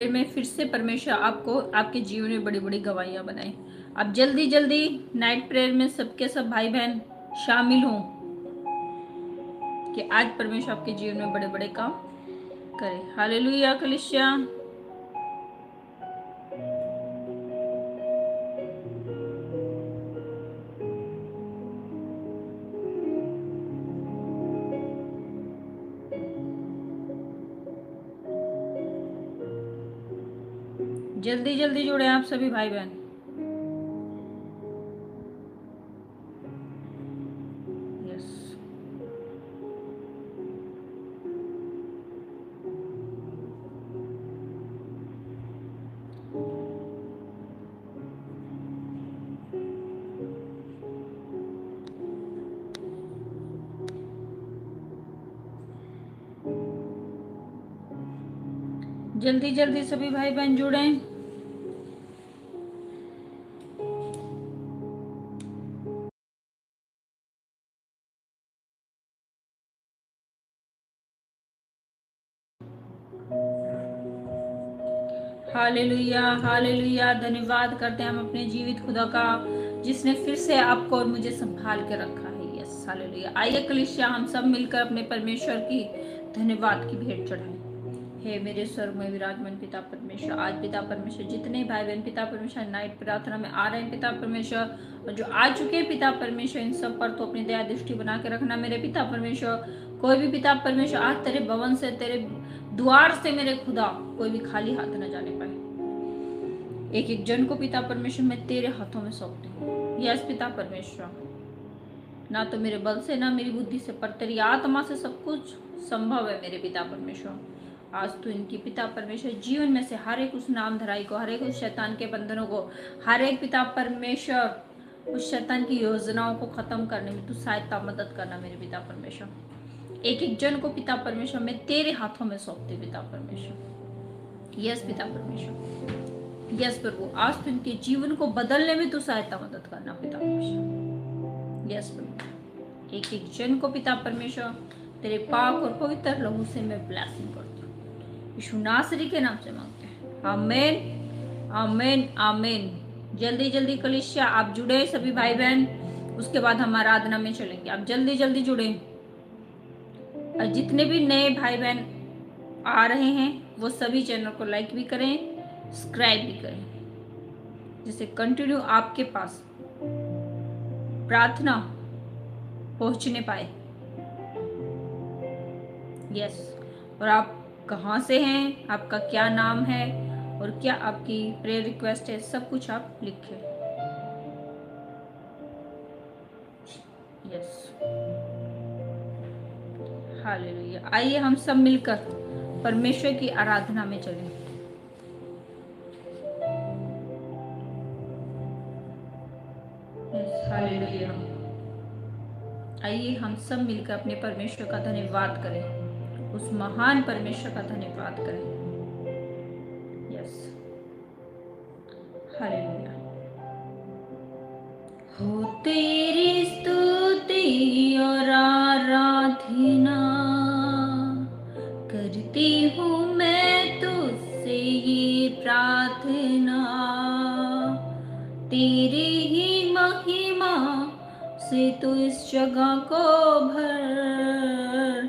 में फिर से परमेश्वर आपको आपके जीवन में बड़ी बड़ी गवाहियां बनाए। आप जल्दी जल्दी नाइट प्रेयर में सबके सब भाई बहन शामिल हों कि आज परमेश्वर आपके जीवन में बड़े बड़े काम करे। हालेलुया कलिसिया। जल्दी जल्दी जुड़े आप सभी भाई बहन। यस, जल्दी जल्दी सभी भाई बहन जुड़े। Hallelujah hallelujah. धन्यवाद करते हैं हम अपने जीवित खुदा का, जिसने फिर से आपको और मुझे संभाल के रखा है। Yes hallelujah. आइए कलीसिया, हम सब मिलकर अपने परमेश्वर की धन्यवाद की भेंट चढ़ाएं। हे मेरे स्वर्ग में विराजमान पिता परमेश्वर, आज पिता परमेश्वर जितने भाई बहन पिता परमेश्वर नाइट प्रार्थना में आ रहे हैं पिता परमेश्वर, और जो आ चुके हैं पिता परमेश्वर, इन सब पर तो अपनी दया दृष्टि बना के रखना मेरे पिता परमेश्वर। कोई भी पिता परमेश्वर आज तेरे भवन से, तेरे द्वार से मेरे खुदा, कोई भी खाली हाथ न जाने पाए। एक एक जन को पिता परमेश्वर मैं तेरे हाथों में सौंपती हूँ। यस पिता परमेश्वर, ना तो मेरे बल से ना मेरी बुद्धि से, पर तेरी आत्मा से सब कुछ संभव है मेरे पिता परमेश्वर। आज तू इनकी पिता परमेश्वर जीवन में से हर एक उस नाम धराई को, हर एक उस शैतान के बंधनों को, हर एक पिता परमेश्वर उस शैतान की योजनाओं को खत्म करने में तू सहायता मदद करना मेरे पिता परमेश्वर। एक एक जन को पिता परमेश्वर मैं तेरे हाथों में सौंपती पिता परमेश्वर। यस पिता परमेश्वर, यस प्रभु, आज तू इनके जीवन को बदलने में तू सहायता मदद करना पिता परमेश्वर। यस प्रभु, एक एक जन को पिता परमेश्वर तेरे पाक और पवित्र लहू से मैं ब्लेसिंग करती हूँ। यीशु नासरी के नाम से मांगते हैं, आमीन आमीन आमीन। जल्दी जल्दी कलीसिया आप जुड़े सभी भाई बहन, उसके बाद हम आराधना में चलेंगे। आप जल्दी जल्दी जुड़े, और जितने भी नए भाई बहन आ रहे हैं वो सभी चैनल को लाइक भी करें, सब्सक्राइब भी करें, जिससे कंटिन्यू आपके पास प्रार्थना पहुंचने पाए। यस, और आप कहाँ से हैं, आपका क्या नाम है और क्या आपकी प्रेयर रिक्वेस्ट है, सब कुछ आप लिखें। Yes hallelujah. आइए हम सब मिलकर परमेश्वर की आराधना में चलें। हालेलुया। आइए हम सब मिलकर अपने परमेश्वर का धन्यवाद करें, उस महान परमेश्वर का धन्यवाद करें। Yes hallelujah. हो तेरी स्तुति और आराधना करती हूँ मैं तुझसे ये प्रार्थना, तेरी ही महिमा से तू इस जगह को भर,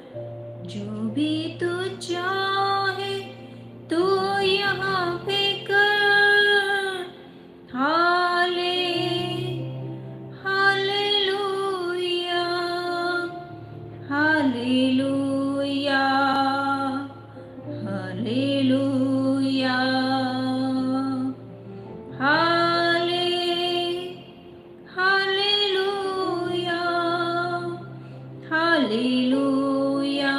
जो भी तू चाहे तू यहाँ पे कर। हाले हालेलुया हालेलुया हालेलुया हाले हालेलुया हालेलुया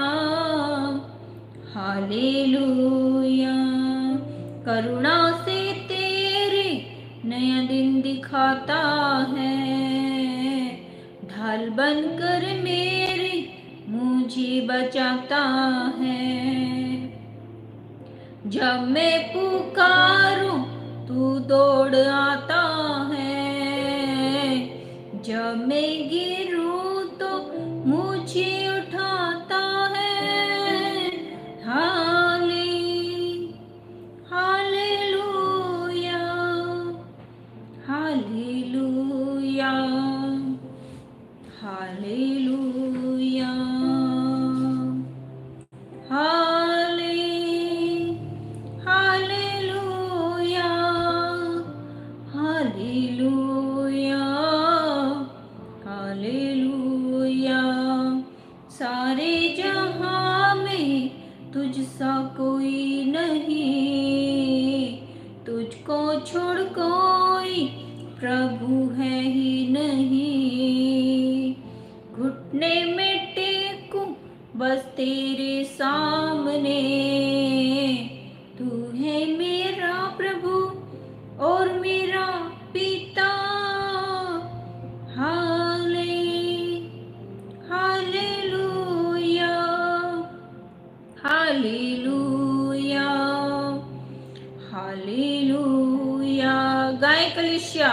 हालेलुया। करुणा से तेरे नया दिन दिखाता है, ढाल बनकर मेरे मुझे बचाता है। जब मैं पुकारूं तू दौड़ आता है, जब मैं गिरूं तो मुझे उठाता है। हाले हालेलुया छोड़ कोई प्रभु है ही नहीं। घुटने में टेकूं बस तेरे सामने, तू है मेरा प्रभु और मेरा पिता। Hallelujah, hallelujah, hallelujah. गाय कलिसिया,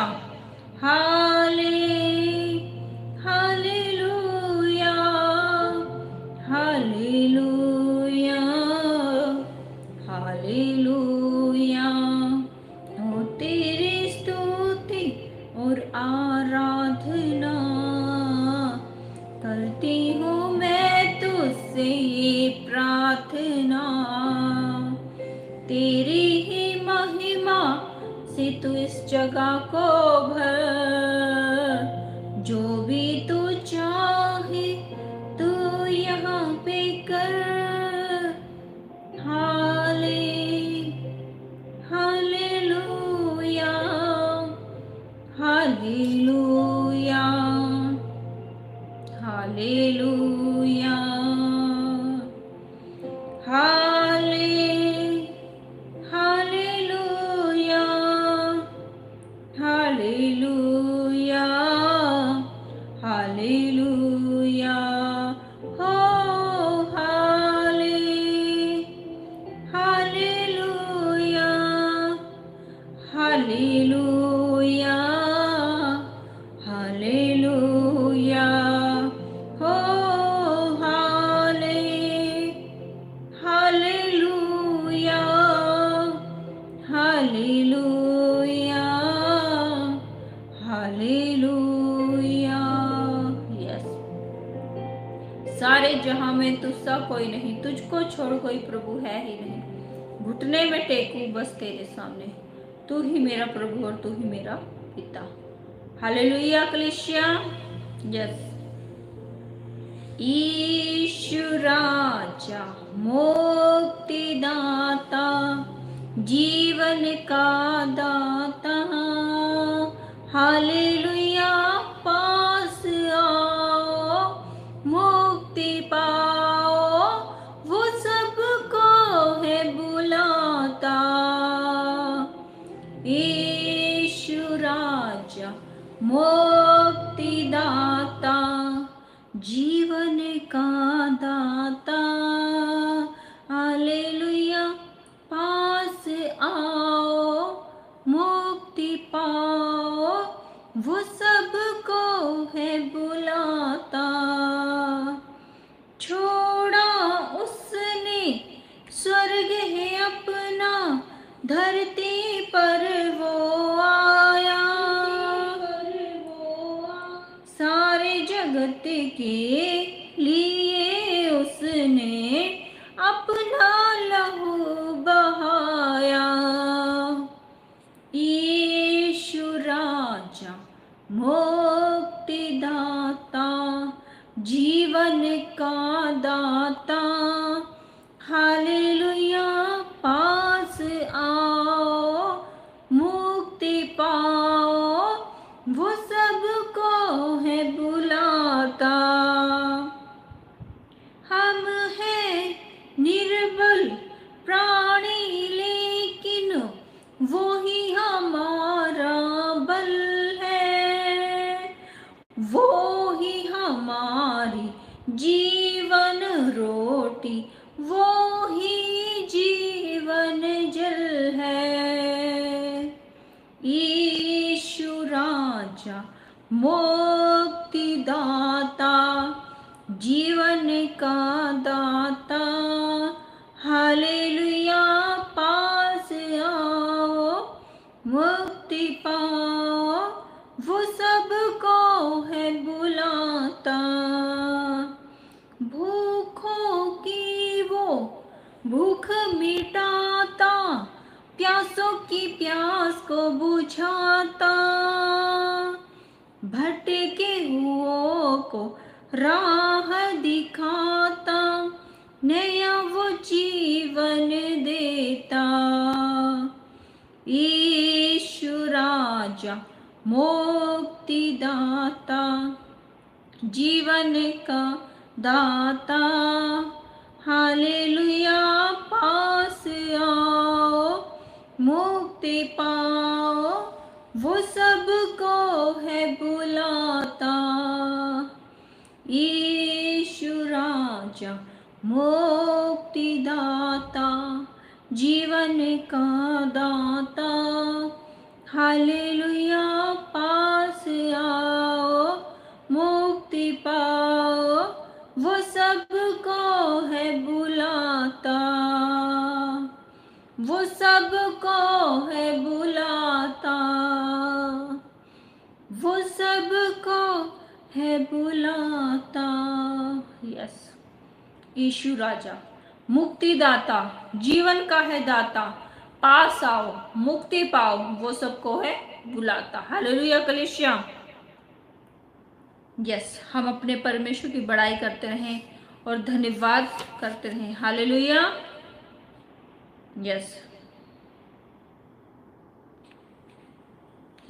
हालेलुया, हालेलुया, हालेलुया। हो तेरी स्तुति और आराधना करती हूँ मैं तुझसे ये प्रार्थना। तेरी ही महिमा से तू इस जगह को भर, जो भी तू चाहे तू यहाँ पे कर। Hallelujah, hallelujah, hallelujah, hallelujah, hallelujah, hallelujah. हो हालेलुया, हालेलुया, हालेलुया। हो हालेलुया, हालेलुया, हालेलुया। यस, सारे जहां में तुझसा कोई नहीं, तुझको छोड़ कोई प्रभु है ही नहीं। घुटने में टेकूं बस तेरे सामने, तू ही मेरा प्रभु और तू ही मेरा पिता। हालेलुया कलीसिया। यस, ईशु राजा मुक्तिदाता, जीवन का दाता। हालेलुया, पास आओ मुक्ति पाओ, वो सबको है बुलाता। ईशु राजा मुक्तिदाता, जीवन का दाता। हालेलुया, पास आओ मुक्ति पाओ, वो सबको है बुलाता। छोड़ा उसने स्वर्ग है अपना, धरती पर वो आया। सारे जगत के लिए उसने अपना लहू बहाया। ईशु राजा मुक्तिदाता, जीवन का दाता। हालेलुया, पास आओ मुक्ति पाओ, वो सबको है बुलाता। हम हैं निर्बल प्राणी, लेकिन वो ही हमारा बल है। वो ही हमारी जीवन रोटी, वो ही जीवन जल है। ईशु राजा मुक्तिदाता, जीवन का दाता। हालेलुया, पास आओ मुक्ति पाओ, वो सबको है बुलाता। भूखों की वो भूख मिटाता, प्यासों की प्यास को बुझाता। भटके हुओं को राह दिखाता, नया वो जीवन देता। ईशु राजा मुक्तिदाता, जीवन का दाता, हालेलुया पास आओ, मुक्ति पाओ, वो सबको है बुलाता। यीशु राजा मुक्तिदाता, जीवन का दाता, हालेलुया पास आओ, मुक्ति पाओ, वो सबको है बुलाता, वो सबको है बुलाता, वो सबको है बुलाता। यस, यीशु राजा मुक्तिदाता, जीवन का है दाता, पास आओ, मुक्ति पाओ, वो सबको है बुलाता। हालेलुया कलीसिया। यस, हम अपने परमेश्वर की बड़ाई करते रहें और धन्यवाद करते रहें। Hallelujah. Yes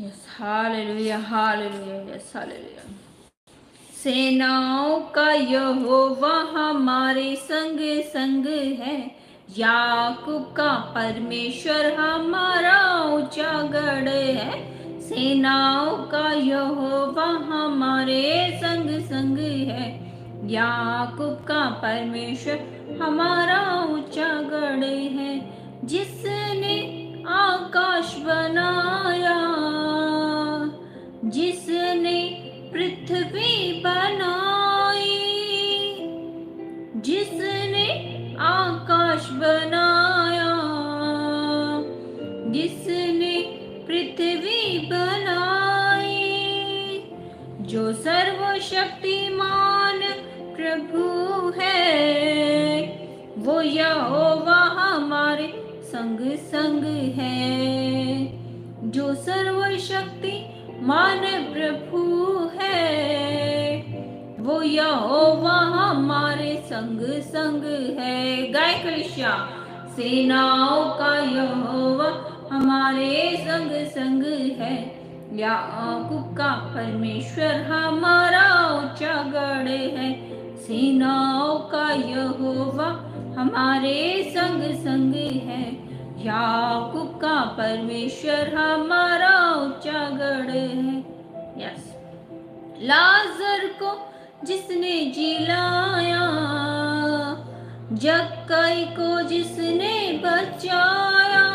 yes, hallelujah hallelujah, yes hallelujah. सेनाओं का यहोवा हमारे संग संग है, याकूब का परमेश्वर हमारा ऊंचा गढ़ है। सेनाओं का यहोवा हमारे संग संग है, याकूब का परमेश्वर हमारा ऊंचा गढ़ है। जिसने आकाश बनाया, जिसने पृथ्वी बनाई, जिसने आकाश बनाया, जिसने पृथ्वी बनाई, जो सर्वशक्तिमान प्रभु है, वो यहोवा हमारे संग संग है। जो सर्वशक्तिमान प्रभु है, वो यहोवा हमारे संग संग है। गाय कलीसिया। सेनाओं का यहोवा हमारे संग संग है, याकूब का परमेश्वर हमारा ऊंचा गढ़ है। सेनाओं का यहोवा हमारे संग संग है, याकूब का परमेश्वर हमारा ऊंचा गढ़ है। यस, लाजर को जिसने जिलाया, जक्कई को जिसने बचाया,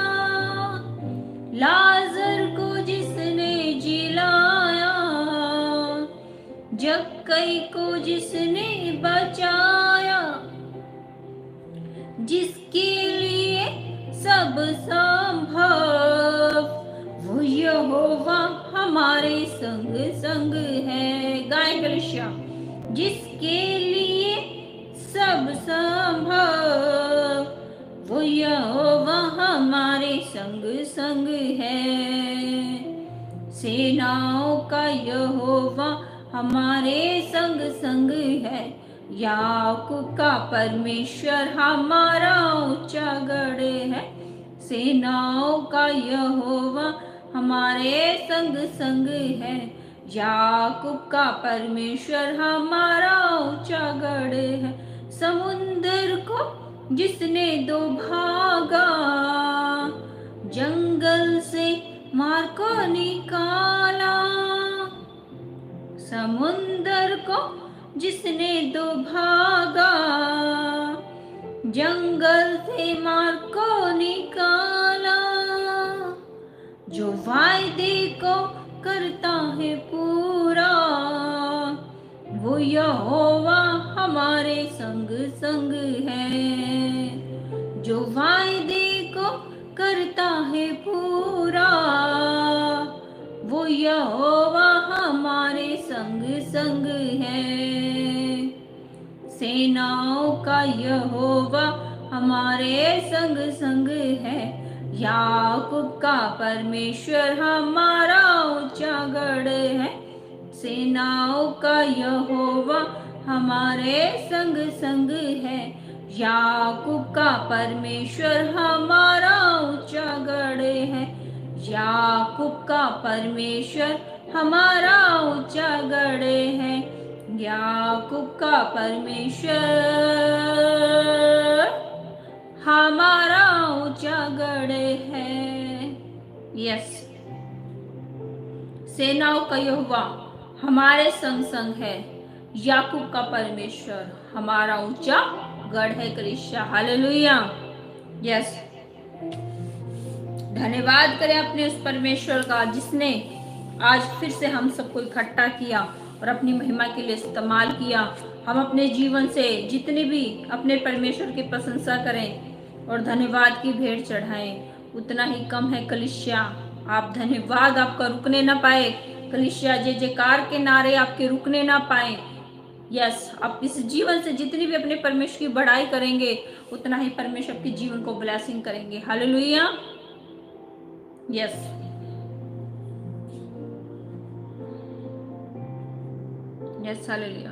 लाजर को जिसने जिलाया, जक्कई को जिसने बचाया, जिसके लिए सब संभव, वो यहोवा हमारे संग संग है। गाय कलीसिया। जिसके लिए सब संभव, वो यहोवा हमारे संग संग है। सेनाओं का यहोवा हमारे संग संग है, याकूब का परमेश्वर हमारा ऊंचा गढ़ है। सेनाओं का यहोवा हमारे संग संग है, याकूब का परमेश्वर हमारा ऊंचा गढ़ है। समुद्र को जिसने दो भागा, जंगल से मार को निकाला, समुद्र को जिसने दो भागा, जंगल से मार को निकाला, जो वायदे को करता है पूरा, वो यहोवा हमारे संग संग है। जो वायदे को करता है पूरा, वो यहोवा हमारे संग संग है। सेनाओं का यहोवा हमारे संग संग है, याकूब का परमेश्वर हमारा ऊंचा गढ़ है। सेनाओं का यहोवा हमारे संग संग है, याकूब का परमेश्वर हमारा ऊंचा गढ़ है। याकूब का परमेश्वर हमारा ऊंचा गढ़ है। याकूब का परमेश्वर हमारा ऊंचा गढ़ है। यस, सेनाओं का यहोवा हमारे संग संग है। याकूब का परमेश्वर हमारा ऊंचा गढ़ है। कलीसिया, हालेलुया। यस, धन्यवाद करें अपने उस परमेश्वर का जिसने आज फिर से हम सबको इकट्ठा किया और अपनी महिमा के लिए इस्तेमाल किया। हम अपने जीवन से जितनी भी अपने परमेश्वर की प्रशंसा करें और धन्यवाद की भेंट चढ़ाएं उतना ही कम है। कलीसिया, आप धन्यवाद आपका रुकने ना पाए। कलीसिया, जय जयकार के नारे आपके रुकने ना पाए। यस, आप इस जीवन से जितनी भी अपने परमेश्वर की बढ़ाई करेंगे उतना ही परमेश्वर आपके जीवन को ब्लेसिंग करेंगे। हालेलुया। Yes, yes, hallelujah.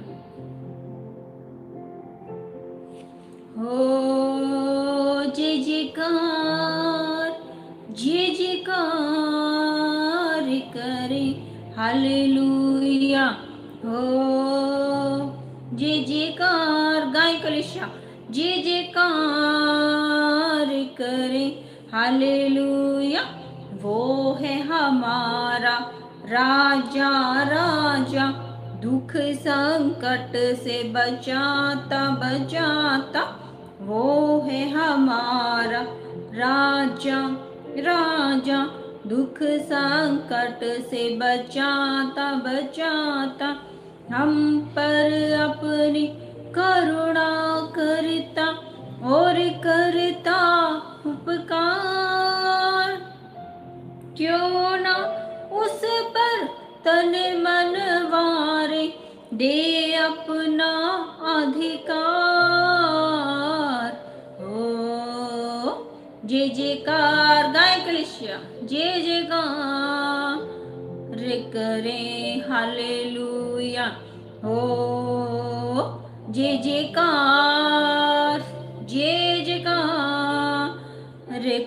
हो जय जयकार, जय जयकार करे। हालेलुया। हो जय जयकार गाय कलीसिया, जय जयकार करे। हालेलुया। वो है हमारा राजा, राजा दुख संकट से बचाता बचाता। वो है हमारा राजा, राजा दुख संकट से बचाता बचाता। हम पर अपनी करुणा करता और करता उपकार। क्यों ना उस पर तन मन वारे दे अपना अधिकार। हो जय जयकार गाय कलीसिया, जय जयकार करे। हालेलुया। हो जय जयकार, जय जयकार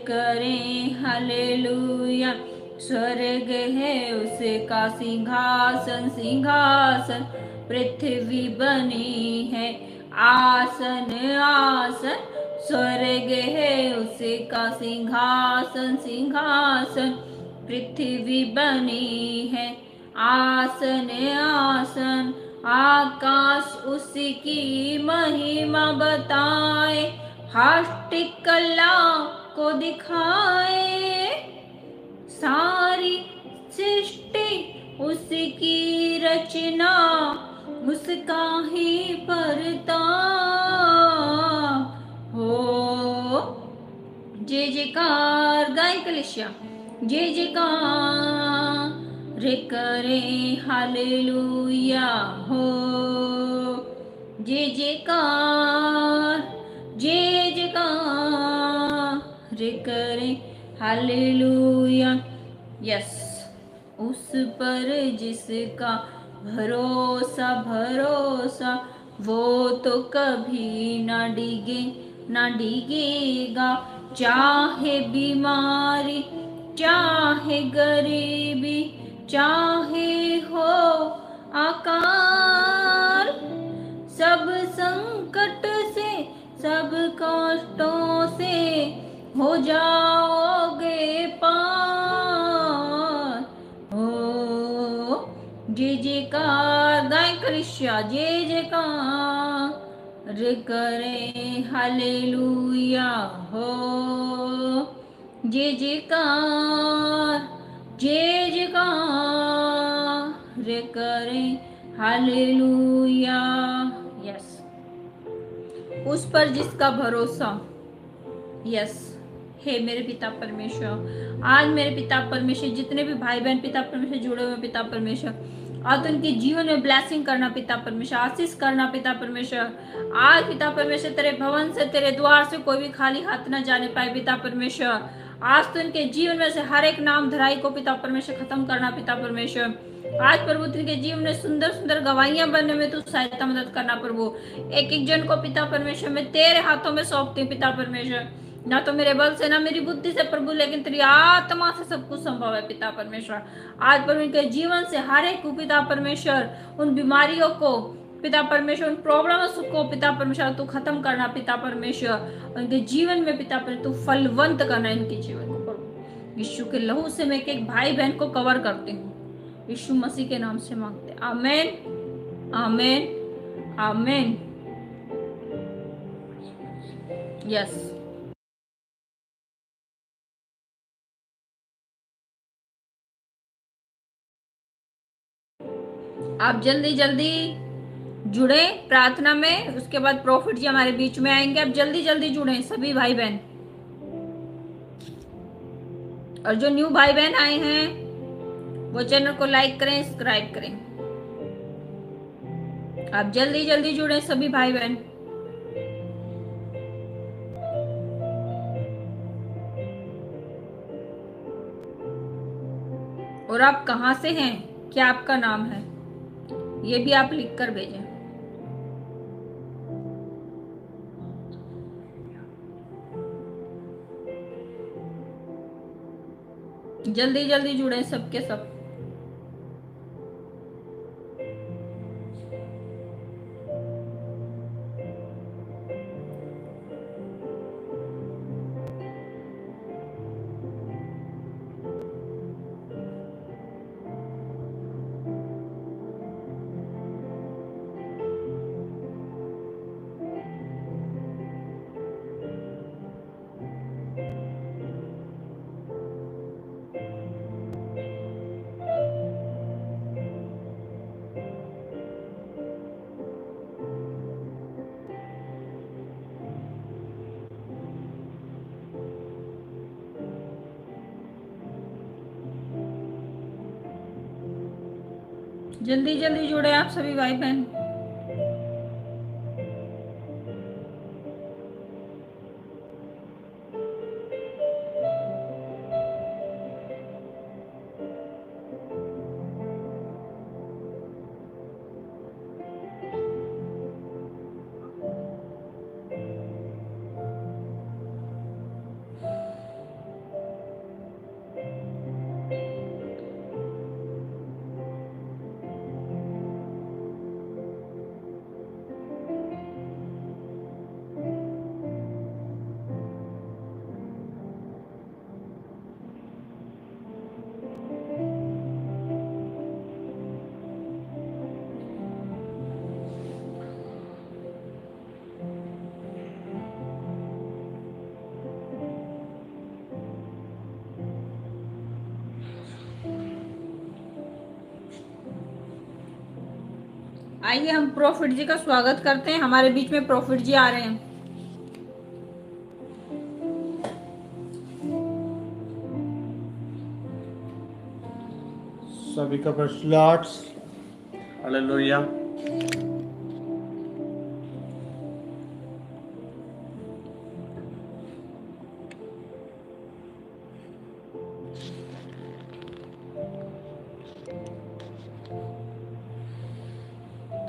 करे। हालेलुया। स्वर्ग है उसका सिंहासन, सिंहासन पृथ्वी बनी है आसन, आसन। स्वर्ग है उसका सिंहासन, सिंहासन पृथ्वी बनी है आसन, आसन। आकाश उसकी महिमा बताए, हष्ट कला को दिखाए। सारी सृष्टि उसकी रचना, उसका ही परताप। हो जय जयकार गाय कलीसिया, जय जयकार करे। हालेलुया। हो जय जयकार, जय जयकार करे। हालेलुया। यस, उस पर जिसका भरोसा, भरोसा वो तो कभी ना डिगे, ना डिगेगा। चाहे बीमारी, चाहे गरीबी, चाहे हो अकाल। सब संकट से, सब कष्टों से हो जाओगे पार। हो जय जयकार गाय कलीसिया, जय जयकार करे। हालेलुया। हो जय जयकार, जय जयकार करे। हालेलुया। यस, उस पर जिसका भरोसा। यस, हे मेरे पिता परमेश्वर, आज मेरे पिता परमेश्वर जितने भी भाई बहन पिता परमेश्वर जुड़े हुए पिता परमेश्वर, आज उनके जीवन में ब्लेसिंग करना पिता परमेश्वर, आशीष करना पिता परमेश्वर। आज पिता परमेश्वर तेरे भवन से, तेरे द्वार से कोई भी खाली हाथ न जाने पाए पिता परमेश्वर। आज तो उनके जीवन में से हर एक नाम धराई को पिता परमेश्वर खत्म करना पिता परमेश्वर। आज प्रभु उनके जीवन में सुंदर सुंदर गवाहियां बनने में तू सहायता मदद करना प्रभु। एक एक जन को पिता परमेश्वर में तेरे हाथों में सौंपती हूँ पिता परमेश्वर। ना तो मेरे बल से ना मेरी बुद्धि से प्रभु, लेकिन तेरी आत्मा से सब कुछ संभव है पिता परमेश्वर। आज पर उनके जीवन से हर एक को पिता परमेश्वर, उन बीमारियों को पिता परमेश्वर, उन प्रॉब्लम्स को पिता परमेश्वर तू खत्म करना पिता परमेश्वर। उनके जीवन में पिता परमेश्वर तू फलवंत करना इनके जीवन को प्रभु। यीशु के लहू से मैं एक भाई बहन को कवर करती हूँ, यीशु मसीह के नाम से मांगते, आमीन आमीन आमीन। यस आप जल्दी जल्दी जुड़े प्रार्थना में, उसके बाद प्रॉफिट जी हमारे बीच में आएंगे। आप जल्दी जल्दी जुड़े सभी भाई बहन, और जो न्यू भाई बहन आए हैं वो चैनल को लाइक करें, सब्सक्राइब करें। आप जल्दी जल्दी जुड़े सभी भाई बहन। और आप कहां से हैं, क्या आपका नाम है, ये भी आप लिख कर भेजें। जल्दी जल्दी जुड़े सबके सब। जल्दी जल्दी जुड़े आप सभी भाई बहन। आइए हम प्रॉफिट जी का स्वागत करते हैं, हमारे बीच में प्रॉफिट जी आ रहे हैं। सभी का praise hallelujah.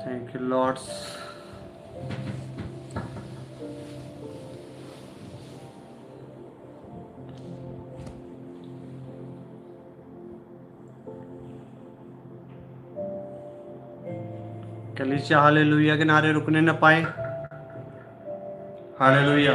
Thank you lords. कलीसिया हालेलुया के नारे रुकने न पाए। हालेलुया।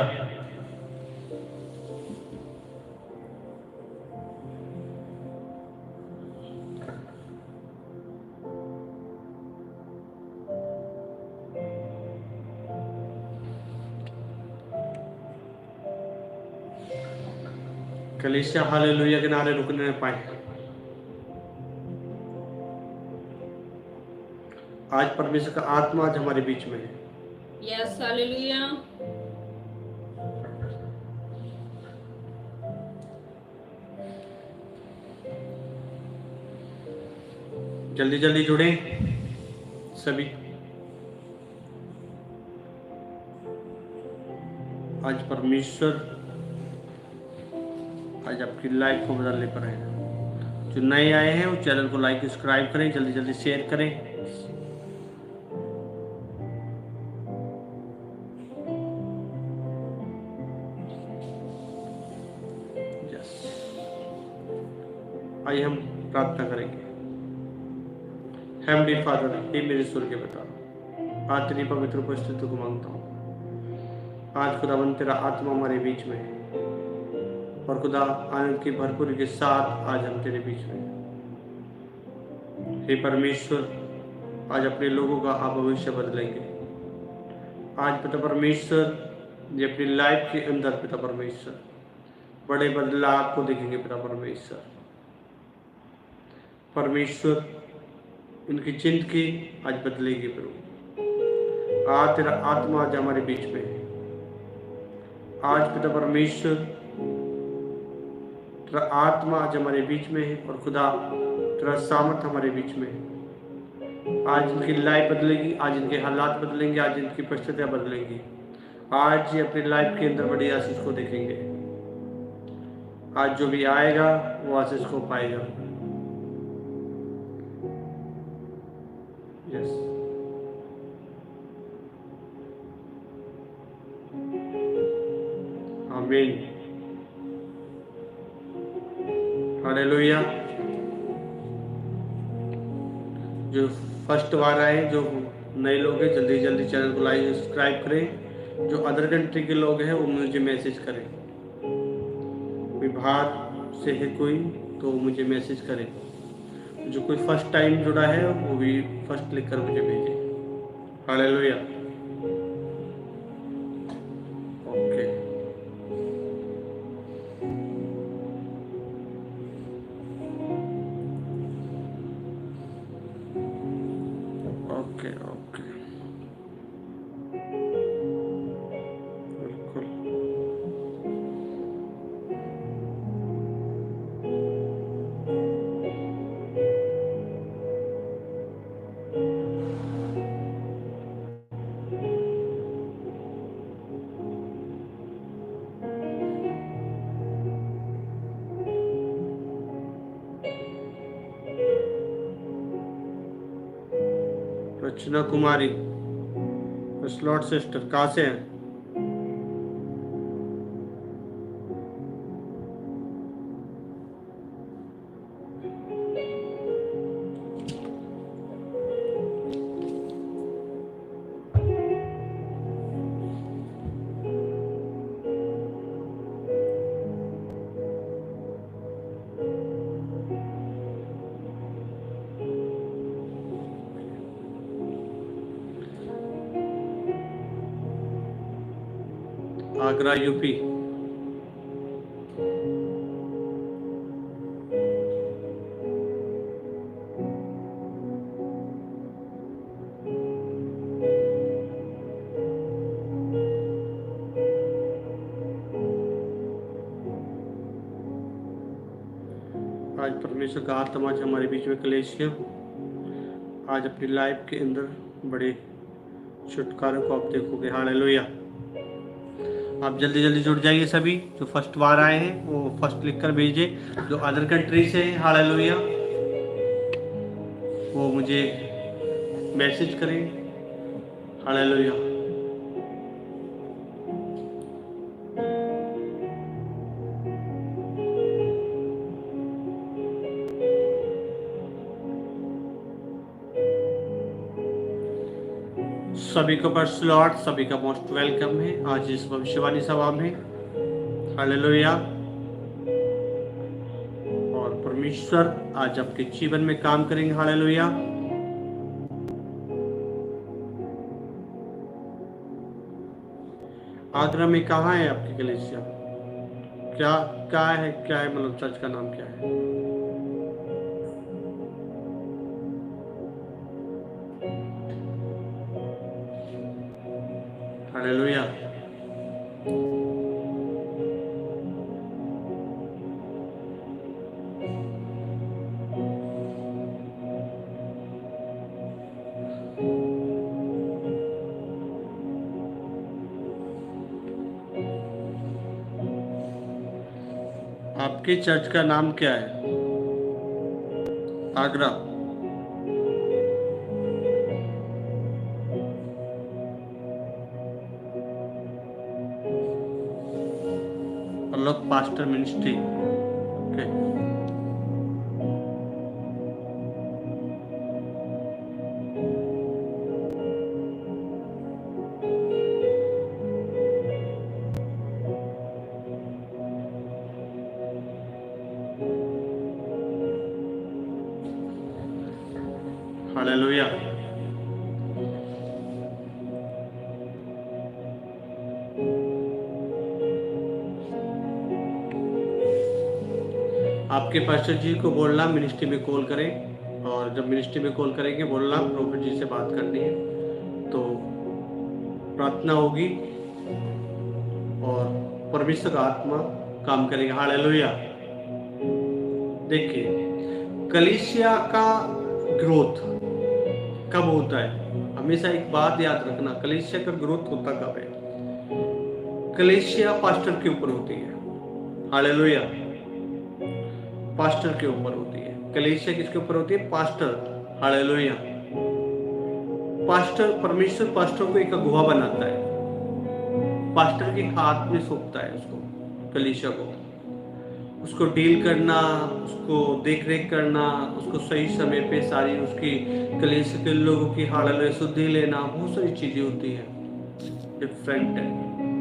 कलीसिया हालेलुया के नारे रुकने न पाए। आज परमेश्वर का आत्मा आज हमारे बीच में है। Yes hallelujah. जल्दी जल्दी जुड़े सभी। आज परमेश्वर आज आपकी लाइफ को बदलने पर है। जो नए आए हैं वो चैनल को लाइक सब्सक्राइब करें, जल्दी जल्दी शेयर करें। आइए हम प्रार्थना करेंगे। हेवनली फादर, हे मेरे स्वर्गीय पिता, आज तेरी पवित्र उपस्थिति को मांगता हूँ। आज खुदावंद तेरा आत्मा हमारे बीच में है और खुदा आनंद की भरपूरी के साथ आज हम तेरे बीच में हैं। हे परमेश्वर, आज अपने लोगों का आप भविष्य बदलेंगे। आज पिता परमेश्वर ये अपनी लाइफ के अंदर पिता परमेश्वर बड़े बदलाव आपको देखेंगे। पिता परमेश्वर, परमेश्वर इनकी जिंदगी आज बदलेगी। प्रभु, आज तेरा आत्मा आज हमारे बीच में है। आज पिता परमेश्वर तेरा आत्मा आज हमारे बीच में है और खुदा तेरा सामर्थ हमारे बीच में है। आज इनकी लाइफ बदलेगी, आज इनके हालात बदलेंगे, आज इनकी परिस्थितियां बदलेंगी। आज ये अपनी लाइफ के अंदर बड़ी आशीष को देखेंगे। आज जो भी आएगा वो आशीष को पाएगा। यस, आमीन, हालेलुया। जो फर्स्ट बार आए, जो नए लोग हैं, जल्दी जल्दी चैनल को लाइक सब्सक्राइब करें। जो अदर कंट्री के लोग हैं वो मुझे मैसेज करें। कोई बाहर से है कोई तो मुझे मैसेज करें। जो कोई फर्स्ट टाइम जुड़ा है वो भी फर्स्ट लिख कर मुझे भेजे। हालेलुया। ओके, ओके, ओके, बिल्कुल। रचना कुमारी, स्लॉट सिस्टर, कहाँ से हैं? आगरा, यूपी। आज परमेश्वर का आत्मा आज हमारे बीच में कलेशिया आज अपनी लाइफ के अंदर बड़े छुटकारों को आप देखोगे। हालेलुया। आप जल्दी जल्दी जुड़ जाइए। सभी जो फर्स्ट बार आए हैं वो फर्स्ट लिख कर भेजिए। जो अदर कंट्री से हैं, हालेलुया, वो मुझे मैसेज करें। हालेलुया। सभी को फर्स्ट स्लॉट, सभी का मोस्ट वेलकम है आज इस भविष्यवाणी सभा में। हालेलुया। और परमेश्वर आज आपके जीवन में काम करेंगे। हालेलुया। आगरा में कहाँ है आपकी कलीसिया? क्या क्या है मतलब चर्च का नाम क्या है? हालेलुया। आपके चर्च का नाम क्या है? आगरा। लोग पास्टर मिनिस्ट्री। Okay, hallelujah. आपके पास्टर जी को बोलना मिनिस्ट्री में कॉल करें, और जब मिनिस्ट्री में कॉल करेंगे बोलना प्रॉफिट जी से बात करनी है, तो प्रार्थना होगी और परमेश्वर का आत्मा काम करेगा। हालेलुया। देखिए, कलीसिया का ग्रोथ कब होता है? हमेशा एक बात याद रखना, कलीसिया का ग्रोथ होता कब है? कलीसिया पास्टर के ऊपर होती है। हालेलुया। पास्टर के ऊपर होती है। कलीसिया किसके ऊपर होती है? पास्टर। हालेलुया। पास्टर, परमेश्वर पास्टर को एक अगुवा बनाता है, पास्टर के हाथ में सौंपता है उसको, कलीसिया को, उसको डील करना, उसको देख रेख करना, उसको सही समय पे सारी उसकी कलीसिया के लोगों की हालेलुया शुद्धि लेना, बहुत सारी चीजें होती है, डिफरेंट है।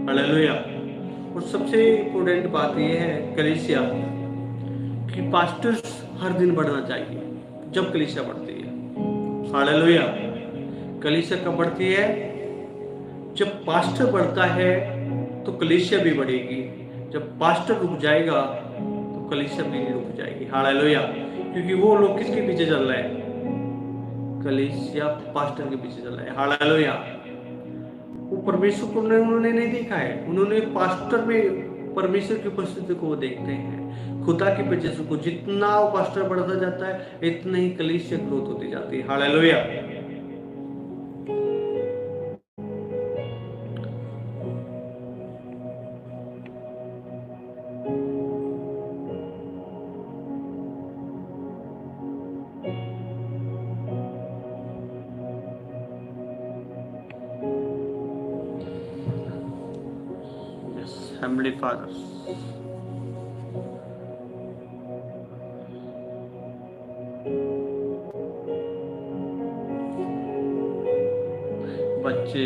हालेलुया। और सबसे इम्पोर्टेंट बात यह है कलीसिया कि पास्टर्स हर दिन बढ़ना चाहिए जब कलीसिया बढ़ती है। हालेलुया। कलीसिया कब बढ़ती है? जब पास्टर बढ़ता है तो कलीसिया भी बढ़ेगी। जब पास्टर रुक जाएगा तो कलीसिया भी रुक जाएगी। हालेलुया। क्योंकि वो लोग किसके पीछे चल रहे हैं? कलीसिया पास्टर के पीछे चल रहा है। हालेलुया। वो परमेश्वर को उन्होंने नहीं देखा है, उन्होंने पास्टर में परमेश्वर की उपस्थिति को वो देखते हैं, खुदा की वजह को। जितना वो पास्टर बढ़ता जाता है इतना ही कलीसिया ग्रोथ होती जाती है। हालेलुया। Heavenly Father, बच्चे,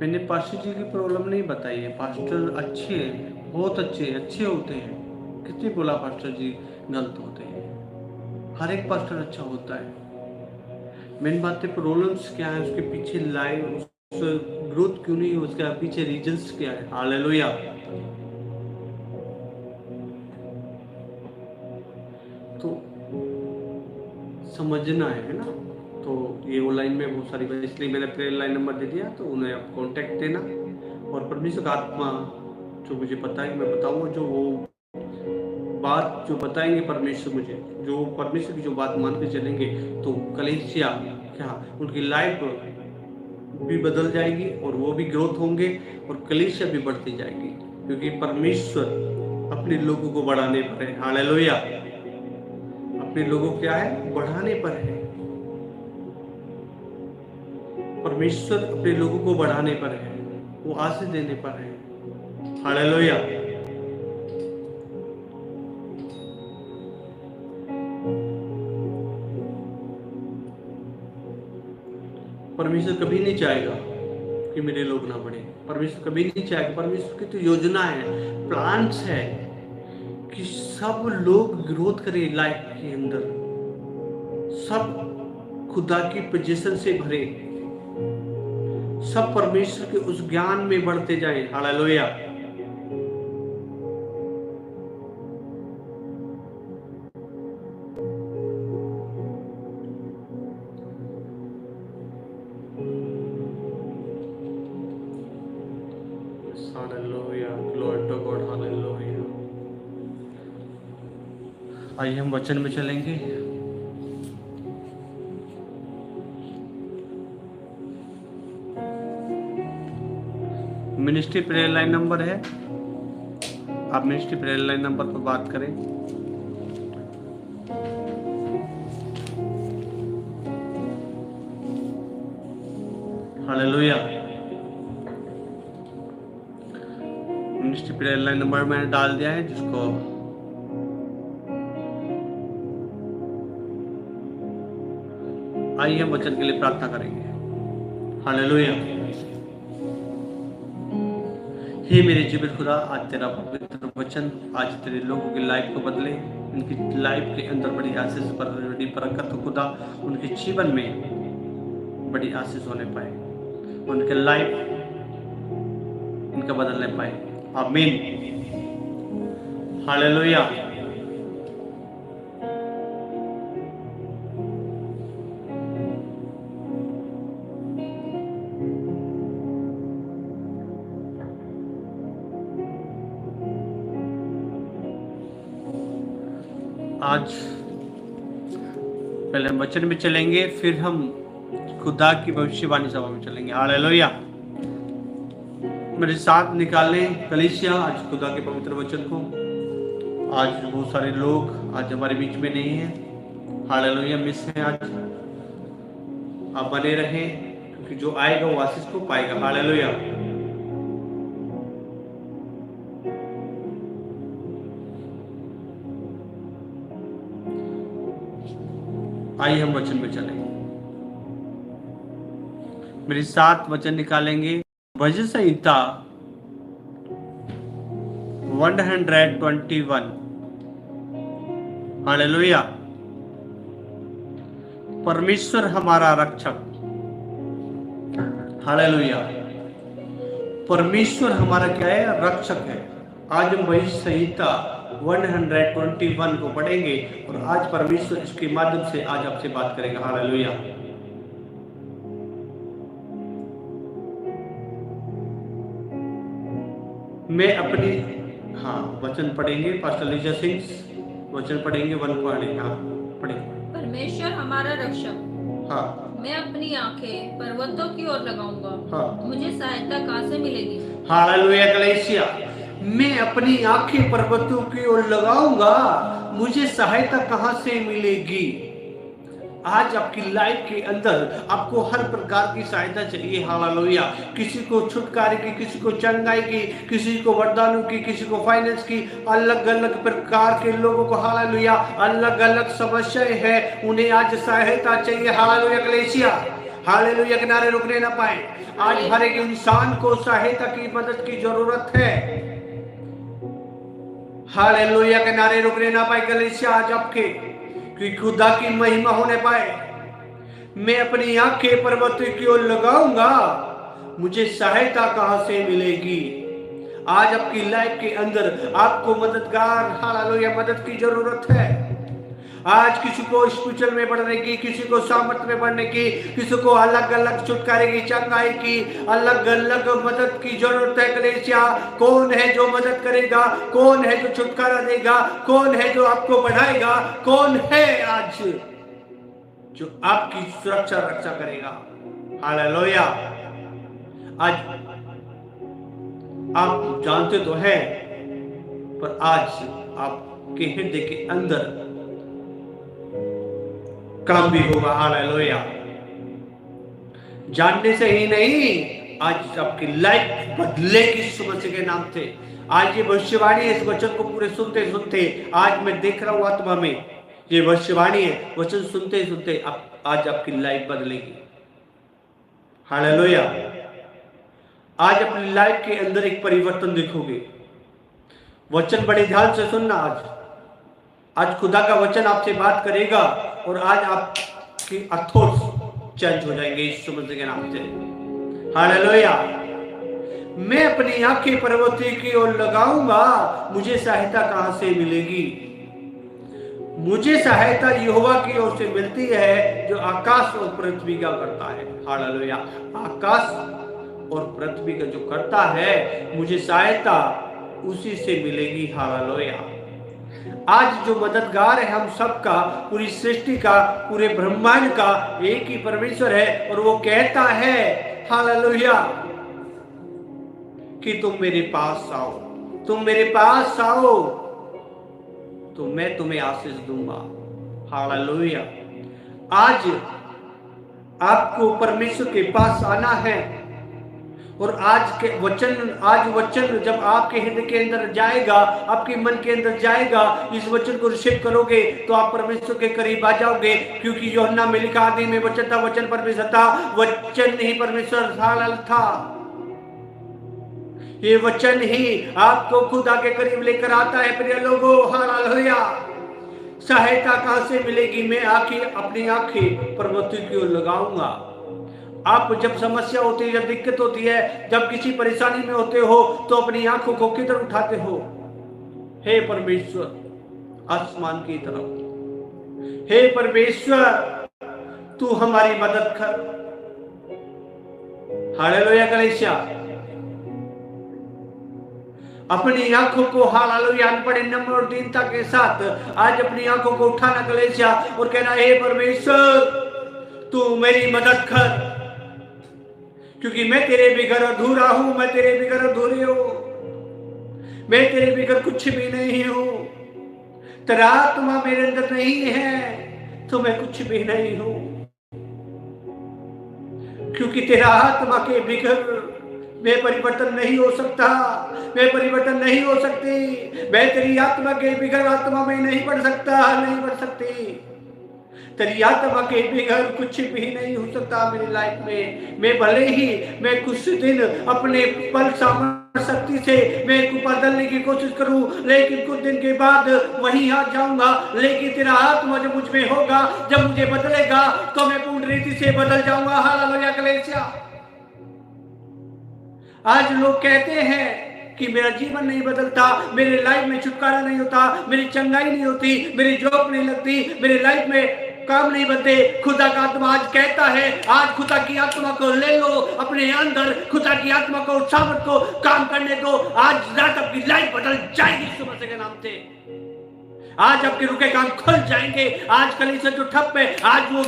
मैंने पास्टर जी की प्रॉब्लम नहीं बताई है। पास्टर अच्छे हैं, बहुत अच्छे होते हैं। कितने बोला पास्टर जी गलत होते हैं? हर एक पास्टर अच्छा होता है। मेन बात है प्रॉब्लम्स क्या है, उसके पीछे लाइव ग्रोथ क्यों नहीं, उसके पीछे रीजंस क्या है। हालेलुया। तो समझना है ना। तो ये ऑनलाइन में बहुत सारी बात, इसलिए मैंने प्रेयर लाइन नंबर दे दिया, तो उन्हें आप कांटेक्ट देना, और परमेश्वर का आत्मा जो मुझे पता है मैं बताऊंगा, जो वो बात जो बताएंगे परमेश्वर मुझे, जो परमेश्वर की जो बात मान के चलेंगे, तो कलीसिया क्या उनकी लाइफ भी बदल जाएगी और वो भी ग्रोथ होंगे और कलीसिया भी बढ़ती जाएगी, क्योंकि परमेश्वर अपने लोगों को बढ़ाने पर है। हालेलुया। अपने लोगों क्या है? बढ़ाने पर है। परमेश्वर अपने लोगों को बढ़ाने पर है, वो आशीष देने पर है। हालेलुया। परमेश्वर कभी नहीं चाहेगा कि मेरे लोग ना बढ़े। परमेश्वर कभी नहीं चाहेगा। परमेश्वर की तो योजना है, प्लान्स है कि सब लोग ग्रोथ करें लाइफ के अंदर, सब खुदा की पोजीशन से भरे, सब परमेश्वर के उस ज्ञान में बढ़ते जाएं। Hallelujah. Hallelujah. Glory to God. Hallelujah. आइए हम वचन में चलेंगे। मिनिस्ट्री प्रेयर लाइन नंबर है, आप मिनिस्ट्री प्रेयर लाइन नंबर पर बात करें। Hallelujah. Ministry prayer line number मैंने डाल दिया है, जिसको आइए हम वचन के लिए प्रार्थना करेंगे। हालेलुया। हे मेरे जीवित खुदा, आज तेरा पवित्र वचन आज तेरे लोगों की लाइफ को बदले। उनकी लाइफ के अंदर बड़ी आशीष, बड़ी बरकत खुदा उनके जीवन में बड़ी आशीष होने पाए, उनके लाइफ इनका बदलने पाए। आमीन, हालेलुया। आज पहले हम वचन में चलेंगे, फिर हम खुदा की भविष्यवाणी सभा में चलेंगे। हालेलुया। मेरे साथ निकालें कलीसिया आज खुदा के पवित्र वचन को। आज बहुत सारे लोग आज हमारे बीच में नहीं है, हालेलुया, मिस है आज। आप बने रहें, क्योंकि जो आएगा वो आशीष को पाएगा। हालेलुया। आइए हम वचन में चलेंगे। मेरे साथ वचन निकालेंगे भजन संहिता 121। हालेलुया। परमेश्वर हमारा रक्षक, हालेलुया। परमेश्वर हमारा क्या है? रक्षक है। आज हम भजन संहिता 121 को पढ़ेंगे और आज परमेश्वर इसके माध्यम से आज आपसे बात करेगा। हालेलुया। मैं अपनी वचन पढ़ेंगे, पास्टर लीजा सिंह वचन पढ़ेंगे 1 पढ़ेंगे। परमेश्वर हमारा रक्षक, मैं अपनी आंखें पर्वतों की ओर लगाऊंगा, मुझे सहायता कहां से मिलेगी? हालेलुया कलीसिया। मैं अपनी आंखें पर्वतों की ओर लगाऊंगा, मुझे सहायता कहां से मिलेगी? आज आपकी लाइफ के अंदर आपको हर प्रकार की सहायता चाहिए। हालेलुया। किसी को छुटकारे की, किसी को चंगाई की, किसी को वरदानों की, किसी को फाइनेंस की, अलग अलग प्रकार के लोगों को, हालेलुया, अलग अलग समस्याएं हैं, उन्हें आज सहायता चाहिए। हालेलुया कलीसिया। हालेलुया, किनारे रुकने ना पाए। आज हर एक इंसान को सहायता की, मदद की जरूरत है। हालेलुया, किनारे रुकने ना पाए कलीसिया आज आपके, कि खुदा की महिमा होने पाए। मैं अपनी आंखें पर्वतों की ओर लगाऊंगा, मुझे सहायता कहां से मिलेगी? आज आपकी लाइफ के अंदर आपको मददगार, हालेलुया, मदद की जरूरत है। आज किसी को स्पिरिचुअल में बढ़ने की, किसी को सामर्थ में बढ़ने की, किसी को अलग अलग छुटकारे की, चंगाई की, अलग अलग मदद की जरूरत है कलीसिया। कौन है जो मदद करेगा? कौन है जो छुटकारा देगा? कौन है जो आपको बढ़ाएगा? कौन है आज जो आपकी सुरक्षा रक्षा करेगा? हालेलुया। आज आप जानते तो हैं, पर आज आपके हृदय के अंदर काम भी होगा। हालेलुया। जानने से ही नहीं, आज आपकी लाइफ बदलेगी यीशु मसीह के नाम से। आज ये भविष्यवाणी है, इस वचन को पूरे सुनते सुनते आज मैं देख रहा हूं आत्मा में, ये भविष्यवाणी है। वचन सुनते सुनते आज आपकी लाइफ बदलेगी। हालेलुया। आज अपनी लाइफ के अंदर एक परिवर्तन देखोगे। वचन बड़े ध्यान से सुनना। आज खुदा का वचन आपसे बात करेगा और आज आपके अथॉट्स चेंज हो जाएंगे यीशु मसीह के नाम से। हालेलुया। मैं अपनी आंखें पर्वतों की ओर लगाऊंगा, मुझे सहायता कहां से मिलेगी? मुझे सहायता यहोवा की ओर से मिलती है, जो आकाश और पृथ्वी का करता है। हालेलुया। आकाश और पृथ्वी का जो करता है, मुझे सहायता उसी से मिलेगी। हालेलुया। आज जो मददगार है हम सबका, पूरी सृष्टि का, पूरे ब्रह्मांड का एक ही परमेश्वर है, और वो कहता है, हालेलुया, कि तुम मेरे पास आओ, तुम मेरे पास आओ तो मैं तुम्हें आशीष दूंगा। हालेलुया। आज आपको परमेश्वर के पास आना है, और आज वचन जब आपके हृदय के अंदर जाएगा, आपके मन के अंदर जाएगा, इस वचन को रिसीव करोगे तो आप परमेश्वर के करीब आ जाओगे। क्योंकि यूहन्ना में लिखा, आदि में वचन था, वचन परमेश्वर था, वचन ही परमेश्वर था। ये वचन ही आपको खुदा के करीब लेकर आता है प्रिय लोगों। हालेलुया। सहायता कहां से मिलेगी? मैं अपनी आंखें पर्वतों की ओर लगाऊंगा। आप जब समस्या होती है, जब दिक्कत होती है, जब किसी परेशानी में होते हो, तो अपनी आंखों को किधर उठाते हो? हे परमेश्वर, आसमान की तरफ। हे परमेश्वर, तू हमारी मदद कर। हालेलुया कलीसिया। अपनी आंखों को हालेलुया अनपढ़ नम्र और दीनता के साथ आज अपनी आंखों को उठाना कलीसिया और कहना, हे परमेश्वर, तू मेरी मदद कर, क्योंकि मैं तेरे बिगर अधूरा हूं, मैं तेरे बिगर अधूरे हूं, मैं तेरे बिगर कुछ भी नहीं हूं। तेरा आत्मा मेरे अंदर नहीं है तो मैं कुछ भी नहीं हूं, क्योंकि तेरा आत्मा के बिगर मैं परिवर्तन नहीं हो सकता, मैं परिवर्तन नहीं हो सकती। मैं तेरी आत्मा के बिगर आत्मा में नहीं बढ़ सकता, नहीं बढ़ सकती। तेरी आत्मा के बिगर कुछ भी नहीं हो सकता मेरी लाइफ में। मैं भले ही मैं कुछ दिन अपने बल सामर्थ्य शक्ति से मैं बदलने की कोशिश करूं, लेकिन कुछ दिन के बाद वहीं आ जाऊंगा। लेकिन तेरा आत्मा जब मुझ में होगा, जब मुझे बदलेगा, तो मैं पूर्ण रीति से बदल जाऊंगा। हालेलुया कलीसिया। आज लोग कहते हैं कि मेरा जीवन नहीं बदलता, मेरे लाइफ में छुटकारा नहीं होता, मेरी चंगाई नहीं होती, मेरी जॉब नहीं लगती, मेरे लाइफ में काम नहीं बनते। खुदा का आत्मा आज कहता है, आज खुदा की आत्मा को ले लो अपने अंदर, खुदा की आत्मा को सामर्थ को काम करने दो। आज रात आपकी लाइफ बदल जाएगी सुबह के नाम से। आज आपके रुके काम खुल जाएंगे। आज कलीसिया जो ठप है, आज वो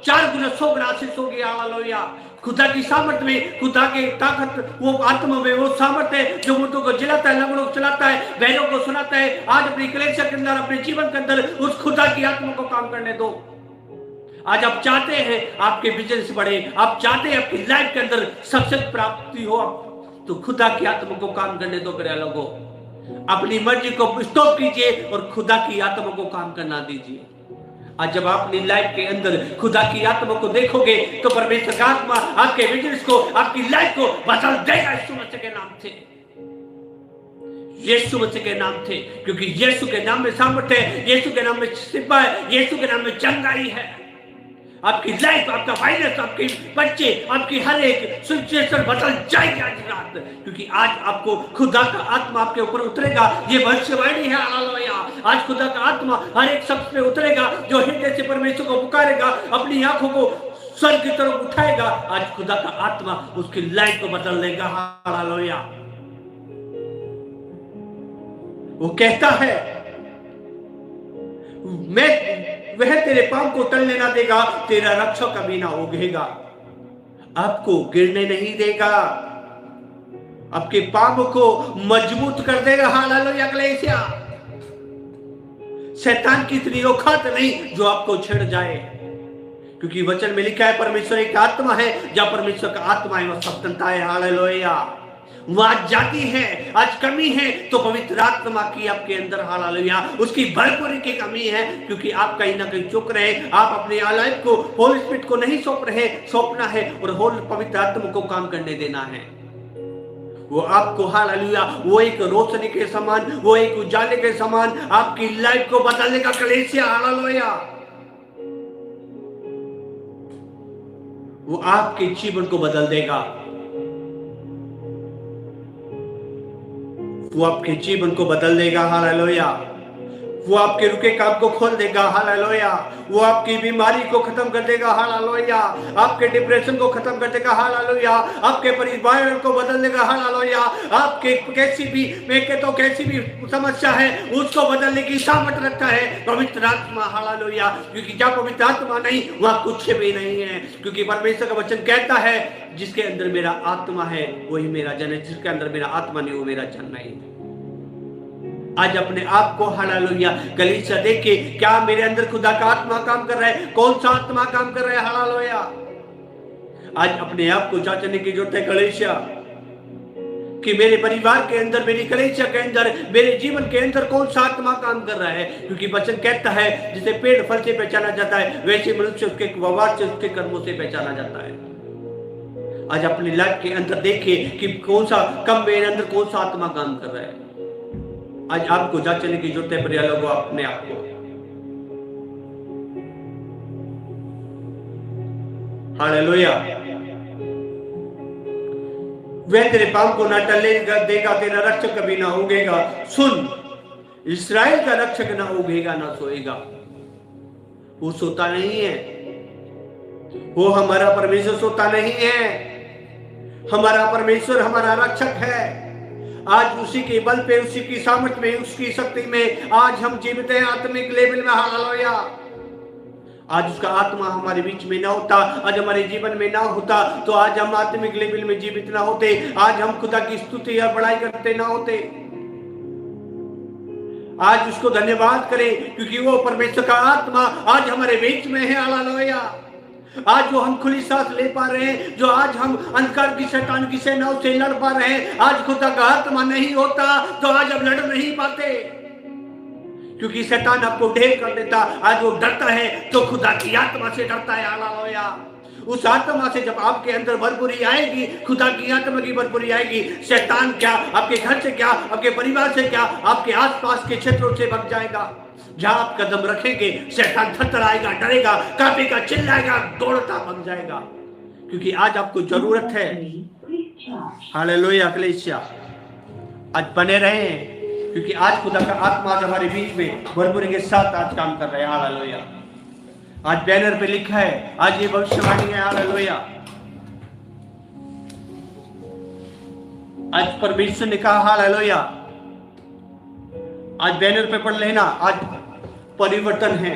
4 गुना 100 गुना आशीष होगी। हालेलुया। खुदा की सामर्थ में, खुदा की ताकत, वो आत्मा में वो सामर्थ है जो मुर्दों को जिलाता है, लंगड़ों को चलाता है, बहनों को सुनाता है। आज अपनी कलीसिया के अंदर, अपने जीवन के अंदर उस खुदा की आत्मा को काम करने दो। आज आप चाहते हैं आपके बिजनेस बढ़े, आप चाहते हैं आपकी लाइफ के अंदर सक्सेस प्राप्ति हो, तो खुदा की आत्मा को काम करने दो। प्रिय लोगों, अपनी मर्जी को स्टॉप कीजिए और खुदा की आत्मा को काम करना दीजिए। आज जब आप अपनी लाइफ के अंदर खुदा की आत्मा को देखोगे, तो परमेश्वर का आत्मा आपके बिजनेस को, आपकी लाइफ को बदल देगा यीशु मसीह के नाम से, यीशु मसीह के नाम से। क्योंकि यीशु के नाम में सामर्थ है, यीशु के नाम में शिफा है, यीशु के नाम में चंगाई है। आपकी लाइफ, आपका फाइनेंस, आपके बच्चे, आपकी हर एक सिचुएशन बदल जाएगी आज रात, क्योंकि आज आपको खुदा का आत्मा आपके ऊपर उतरेगा। ये भविष्यवाणी है। हालेलुया। आज खुदा का आत्मा हर एक शख्स पे उतरेगा जो हृदय से परमेश्वर को पुकारेगा, अपनी आंखों को स्वर्ग की तरफ उठाएगा। आज खुदा का आत्मा उसकी लाइफ को बदल देगा। हालेलुया। वो कहता है, वह तेरे पांव को टलने ना देगा, तेरा रक्षक कभी ना उगेगा, आपको गिरने नहीं देगा, आपके पांव को मजबूत कर देगा। हालेलुया कलीसिया। शैतान की इतनी औकात नहीं जो आपको छेड़ जाए, क्योंकि वचन में लिखा है परमेश्वर एक आत्मा है, जहां परमेश्वर का आत्मा है वह स्वतंत्रता है। हालेलुया। वहां जाती है, आज कमी है तो पवित्र आत्मा की आपके अंदर हालेलुया उसकी भरपूरी की कमी है, क्योंकि आप कहीं ना कहीं चुक रहे। आप अपने लाइफ को होली स्पिरिट को नहीं सौंप रहे, सौंपना है और होल पवित्र आत्मा को काम करने देना है। वो आपको हालेलुया, वो एक रोशनी के समान, वो एक उजाले के समान आपकी लाइफ को बदलने का कलीसिया। हालेलुया। वो आपके जीवन को बदल देगा, वो आपके जीवन को बदल देगा। हालेलुया। वो आपके रुके काम को खोल देगा। हालेलुया। वो आपकी बीमारी को खत्म कर देगा। हालेलुया। आपके डिप्रेशन को खत्म कर देगा। हालेलुया। आपके परिवार को बदल देगा। हालेलुया। आपके कैसी भी समस्या है उसको बदलने की सामर्थ रखता है पवित्र आत्मा। हालेलुया। क्योंकि जब पवित्र आत्मा नहीं, वहां कुछ भी नहीं है, क्योंकि परमेश्वर का वचन कहता है जिसके अंदर मेरा आत्मा है वही मेरा जन है, जिसके अंदर मेरा आत्मा नहीं वो मेरा जन नहीं। आज अपने आप को हालेलुया कलीसिया देखे, क्या मेरे अंदर खुदा का आत्मा काम कर रहा है? कौन सा आत्मा काम कर रहा है? हालेलुया। आज अपने आप को जांचने की जरूरत है कलीसिया, कि मेरे परिवार के अंदर, मेरी कलीसिया के अंदर, मेरे जीवन के अंदर कौन सा आत्मा काम कर रहा है। क्योंकि वचन कहता है जिसे पेड़ फल से पहचाना जाता है, वैसे मनुष्य उसके व्यवहार से, उसके कर्मों से पहचाना जाता है। आज अपनी लाइफ के अंदर देखिए कि कौन सा कम मेरे अंदर कौन सा आत्मा काम कर रहा है। आज आपको जांचने की जरूरत है प्रिय लोगों अपने आप को। हालेलुया। वह तेरे पाप को न टलेगा देगा, तेरा रक्षक कभी ना उगेगा। सुन, इस्राएल का रक्षक ना उगेगा ना सोएगा। वो सोता नहीं है, वो हमारा परमेश्वर सोता नहीं है। हमारा परमेश्वर हमारा रक्षक है। आज उसी के बल पे, उसी की सामर्थ्य में, उसकी शक्ति में आज हम जीवित हैं आत्मिक लेवल में। हालेलुया। आज उसका आत्मा हमारे बीच में ना होता, आज हमारे जीवन में ना होता, तो आज हम आत्मिक लेवल में जीवित ना होते, आज हम खुदा की स्तुति और बड़ाई करते ना होते। आज उसको धन्यवाद करें क्योंकि वो परमेश्वर का आत्मा आज हमारे बीच में है। हालेलुया। आज जो हम खुली सांस ले पा रहे हैं, जो आज हम अंधकार की शैतान की सेनाओं से लड़ पा रहे हैं, आज खुदा का आत्मा नहीं होता तो आज हम लड़ नहीं पाते, क्योंकि शैतान आपको ढेर कर देता। आज वो डरता है तो खुदा की आत्मा से डरता है। हालेलुया। उस आत्मा से जब आपके अंदर भरपूरी आएगी, खुदा की आत्मा की भरपूरी आएगी, शैतान क्या आपके घर से क्या, आपके परिवार से क्या, आपके आसपास के क्षेत्रों से भाग जाएगा। जहां आप कदम रखेंगे शैतान थरथराएगा, डरेगा, कांपेगा, चिल्लाएगा, दौड़ता भाग जाएगा, क्योंकि आज आपको जरूरत है। हालेलुया। कलीसिया आज बने रहे, क्योंकि आज खुदा का आत्मा आज हमारे बीच में भरपूरी के साथ आज काम कर रहे हैं। हालेलुया। आज बैनर पे लिखा है, आज ये भविष्यवाणी है। हालेलुया। आज परमेश्वर ने कहा। हालेलुया। आज बैनर पे पढ़ लेना, आज परिवर्तन है,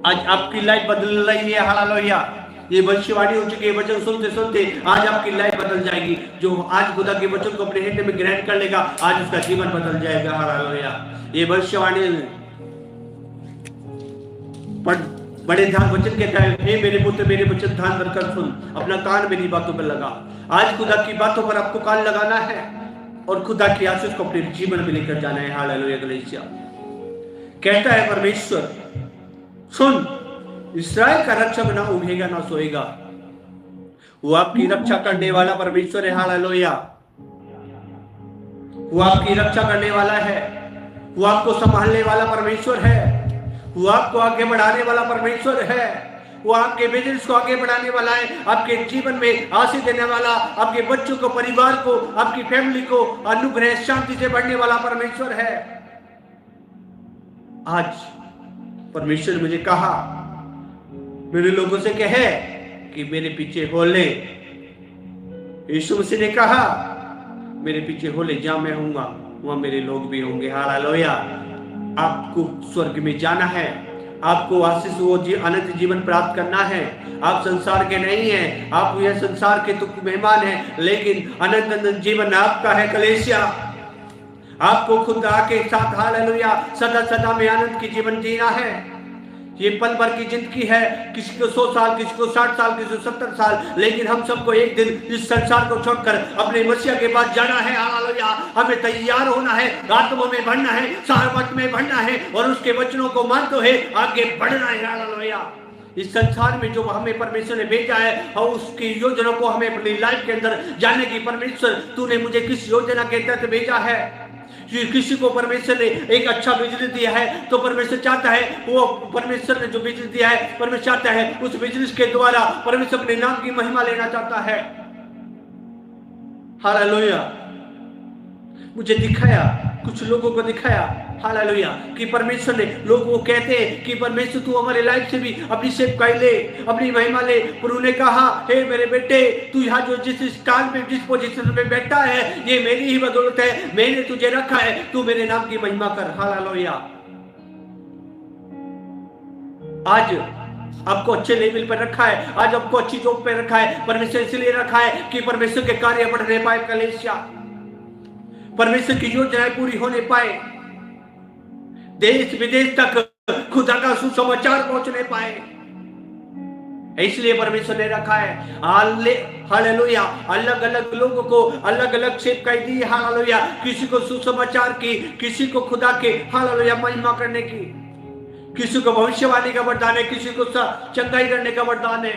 आज आपकी लाइफ बदल रही है। हालेलुया। ये भविष्यवाणी हो चुकी है। वचन सुनते सुनते आज आपकी लाइफ बदल जाएगी। जो आज खुदा के वचन को अपने हृदय में ग्रहण कर लेगा, आज उसका जीवन बदल जाएगा। हालेलुया। ये भविष्यवाणी बड़े ध्यान वचन कहता है, हे मेरे पुत्र मेरे वचन ध्यान रखकर सुन, अपना कान मेरी बातों पर लगा। आज खुदा की बातों पर आपको कान लगाना है और खुदा की आशीष को अपने जीवन में लेकर जाना है। हालेलुया। कलीसिया कहता है परमेश्वर, सुन, इस्राएल का रक्षक ना उगेगा ना सोएगा। वो आपकी रक्षा करने वाला परमेश्वर है। हालेलुया। वो आपकी रक्षा करने वाला है, वो आपको संभालने वाला परमेश्वर है, वो आपको आगे बढ़ाने वाला परमेश्वर है, वो आपके बिजनेस को आगे बढ़ाने वाला है, आपके जीवन में आशीष देने वाला, आपके बच्चों को, परिवार को, आपकी फैमिली को अनुग्रह शांति से बढ़ने वाला परमेश्वर है। आज परमेश्वर ने मुझे कहा, मेरे लोगों से कहे कि मेरे पीछे हो ले। यीशु मसीह ने कहा, मेरे पीछे हो ले, जहां मैं होऊंगा वहां मेरे लोग भी होंगे। हालेलुया। आपको स्वर्ग में जाना है, आपको आशीष वो अनंत जीवन प्राप्त करना है। आप संसार के नहीं हैं, आप यह संसार के तो मेहमान हैं, लेकिन अनंत जीवन आपका है। कलीसिया आपको खुदा के साथ, हालेलुया, सदा सदा में आनंद की जीवन जीना है। ये पल भर की जिंदगी है, किसी को 100 साल, किसी को 60 साल, किसी को 70 साल, लेकिन हम सबको एक दिन इस संसार को छोड़कर अपने मसीहा के पास जाना है। हालेलुया। हमें तैयार होना है, आत्मा में बढ़ना है, सामर्थ में बढ़ना है और उसके वचनों को मानते हुए आगे बढ़ना है। हालेलुया। इस संसार में जो हमें परमेश्वर ने भेजा है और उसकी योजना को हमें अपनी लाइफ के अंदर जानने की, परमेश्वर तूने मुझे किस योजना के तहत भेजा है। किसी को परमेश्वर ने एक अच्छा बिजनेस दिया है तो परमेश्वर चाहता है, वो परमेश्वर ने जो बिजनेस दिया है, परमेश्वर चाहता है उस बिजनेस के द्वारा परमेश्वर अपने नाम की महिमा लेना चाहता है। हालेलुया। मुझे दिखाया, कुछ लोगों को दिखाया, हालेलुया, कि परमेश्वर ने, लोग वो कहते हैं कि परमेश्वर तू हमारे लाइफ से भी अपनी सेवकाई ले, अपनी महिमा ले, पर उन्होंने कहा, हे मेरे बेटे, तू यहाँ जो जिस स्थान पे, जिस पोजीशन पे बैठा है, ये मेरी ही बदौलत है, मैंने तुझे रखा है, तू मेरे नाम की महिमा कर। हालेलुया। आज आपको अच्छे लेवल पर रखा है, आज आपको अच्छी जॉब पे रखा है, परमेश्वर इसलिए रखा है कि परमेश्वर के कार्य बढ़ने पाए। कलीसिया परमेश्वर की योजनाएं पूरी होने पाए, देश विदेश तक खुदा का सुसमाचार पहुंचने पाए, इसलिए परमेश्वर ने रखा है। हालेलुया। अलग अलग लोगों को अलग अलग सेवकाई दी। हालेलुया। किसी को सुसमाचार की, किसी को खुदा के, हालेलुया, महिमा करने की, किसी को भविष्यवाणी का वरदान है, किसी को चंगाई करने का वरदान है,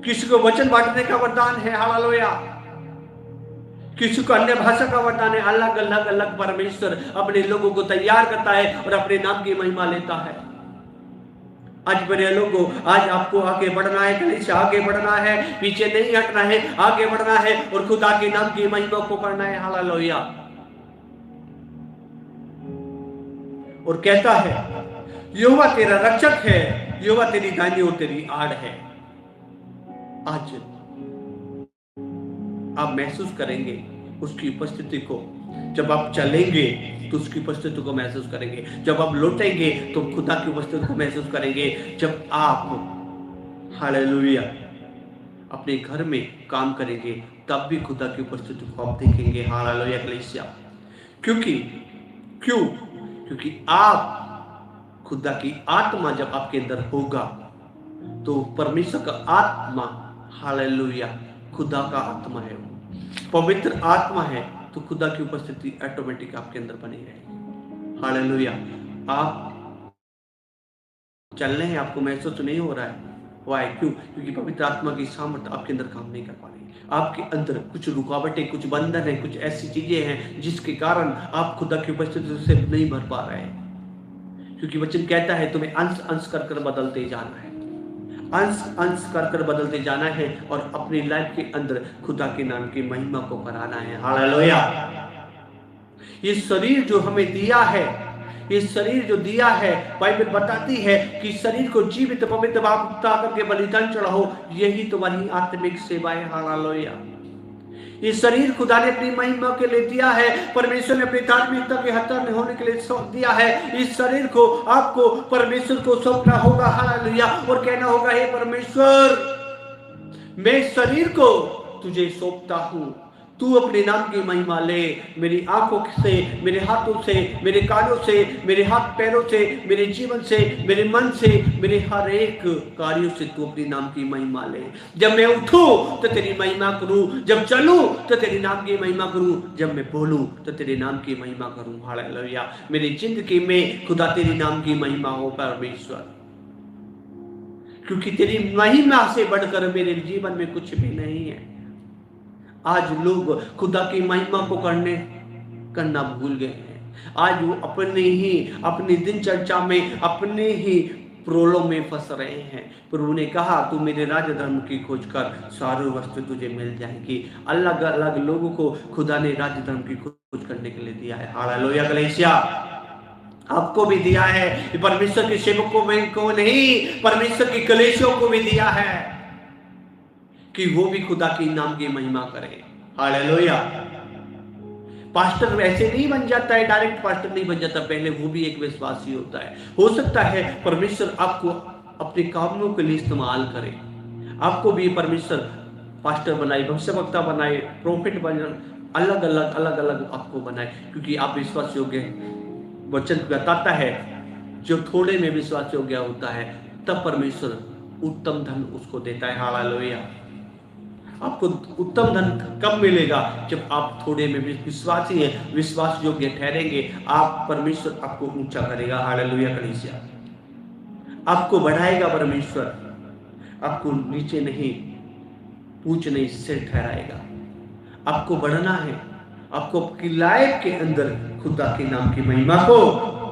किसी को वचन बांटने का वरदान है। हालेलुया। किसी को अन्य भाषा का वरदान है। अलग अलग अलग परमेश्वर अपने लोगों को तैयार करता है और अपने नाम की महिमा लेता है। आज बड़े लोगों, आज आपको आगे बढ़ना है, कलीसिया आगे बढ़ना है, पीछे नहीं हटना है, आगे बढ़ना है और खुदा के नाम की महिमा को करना है। हालेलुया। और कहता है यहोवा तेरा रक्षक है, यहोवा तेरी दाहिनी और तेरी आड़ है। आज आप महसूस करेंगे उसकी उपस्थिति को। जब आप चलेंगे तो उसकी उपस्थिति को महसूस करेंगे, जब आप लौटेंगे तो खुदा की उपस्थिति को महसूस करेंगे। जब आप हालेलुया अपने घर में काम करेंगे तब भी खुदा की उपस्थिति को आप देखेंगे। हालेलुया कलीसिया। क्योंकि आप खुदा की आत्मा जब आपके अंदर होगा तो परमेश्वर का आत्मा, हालेलुया, खुदा का आत्मा है, पवित्र आत्मा है, तो खुदा की उपस्थिति ऑटोमेटिक आपके अंदर बनी रहेगी। हालेलुया। आप चल रहे हैं, आपको महसूस नहीं हो रहा है, वाई? क्योंकि पवित्र आत्मा की सामर्थ आपके अंदर काम नहीं कर पा रही। आपके अंदर कुछ रुकावटें, कुछ बंधन है, कुछ ऐसी चीजें हैं जिसके कारण आप खुदा की उपस्थिति से नहीं भर पा रहे हैं। क्योंकि वचन कहता है तुम्हें अंश अंश कर बदलते जाना है, अंश अंश कर बदलते जाना है और अपनी लाइफ के अंदर खुदा के नाम की महिमा को कराना है। हालेलुया। ये शरीर जो हमें दिया है, ये शरीर जो दिया है, बाइबल बताती है कि शरीर को जीवित पवित्र भावता करके बलिदान चढ़ाओ, यही तुम्हारी आत्मिक सेवा है। हालेलुया। ये शरीर खुदा ने अपनी महिमा के लिए दिया है, परमेश्वर ने अपनी धार्मिकता के हथियार होने के लिए सौंप दिया है। इस शरीर को आपको परमेश्वर को सौंपना होगा। हालेलुया। और कहना होगा हे परमेश्वर, मैं शरीर को तुझे सौंपता हूं, तू अपने नाम की महिमा ले। मेरी आंखों से, मेरे हाथों से, मेरे कानों से, मेरे हाथ पैरों से, मेरे जीवन से, मेरे मन से, मेरे हर एक कार्यों से तू अपनी नाम की महिमा ले। जब मैं उठूं तो तेरी महिमा करूं, जब चलूं तो तेरी नाम की महिमा करूं, जब मैं बोलूं तो तेरे नाम की महिमा करूं। हालेलुया। मेरी जिंदगी में खुदा तेरी नाम की महिमा हो परमेश्वर, क्योंकि तेरी महिमा से बढ़कर मेरे जीवन में कुछ भी नहीं है। आज लोग खुदा की महिमा को करना भूल गए हैं। आज वो अपनी दिनचर्या में, अपने ही प्रॉब्लम में फंस रहे हैं। प्रभु ने कहा तू मेरे राज्य धर्म की खोज कर, सारी वस्तु तुझे मिल जाएगी। अलग अलग लोगों को खुदा ने राज्य धर्म की खोज करने के लिए दिया है। हालेलुया कलीसिया। आपको भी दिया है, परमेश्वर के सेवकों को नहीं, परमेश्वर की कलीसियों को भी दिया है कि वो भी खुदा की नाम की महिमा करें। हालेलुया। पास्टर ऐसे नहीं बन जाता है, डायरेक्ट पास्टर नहीं बन जाता, पहले वो भी एक विश्वासी होता है। हो सकता है परमेश्वर आपको अपने कामों के लिए इस्तेमाल करे, आपको भी परमेश्वर पास्टर बनाए, भविष्यवक्ता बनाए, प्रोफेट बनाए, अलग अलग आपको बनाए, क्योंकि आप विश्वास योग्य। वचन बताता है जो थोड़े में विश्वास योग्य होता है तब परमेश्वर उत्तम धन उसको देता है। हालेलुया। आपको उत्तम धन कब मिलेगा? जब आप थोड़े में विश्वासी हैं, विश्वास योग्य ठहरेंगे, आप परमेश्वर आपको ऊंचा करेगा। हालेलुया कलीसिया। आपको बढ़ाएगा परमेश्वर, आपको नीचे नहीं, पूछ नहीं, सिर ठहराएगा। आपको बढ़ना है, आपको आपकी लाइफ के अंदर खुदा के नाम की महिमा को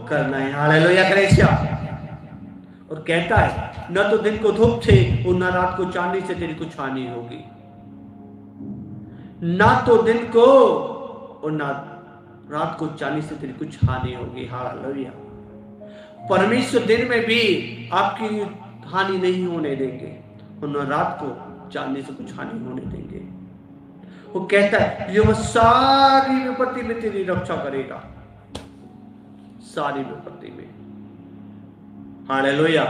करना है। हालेलुया कलीसिया। और कहता है न तो दिन को धूप से और न रात को चांदनी से तेरी कुछ हानि होगी। ना तो दिन को और ना रात को चांदनी से तेरी कुछ हानि होगी। हालेलुया। परमेश्वर दिन में भी आपकी हानि नहीं होने देंगे और न रात को चांदनी से कुछ हानि होने देंगे। वो कहता है यह सारी विपत्ति में तेरी रक्षा करेगा, सारी विपत्ति में। हालेलुया।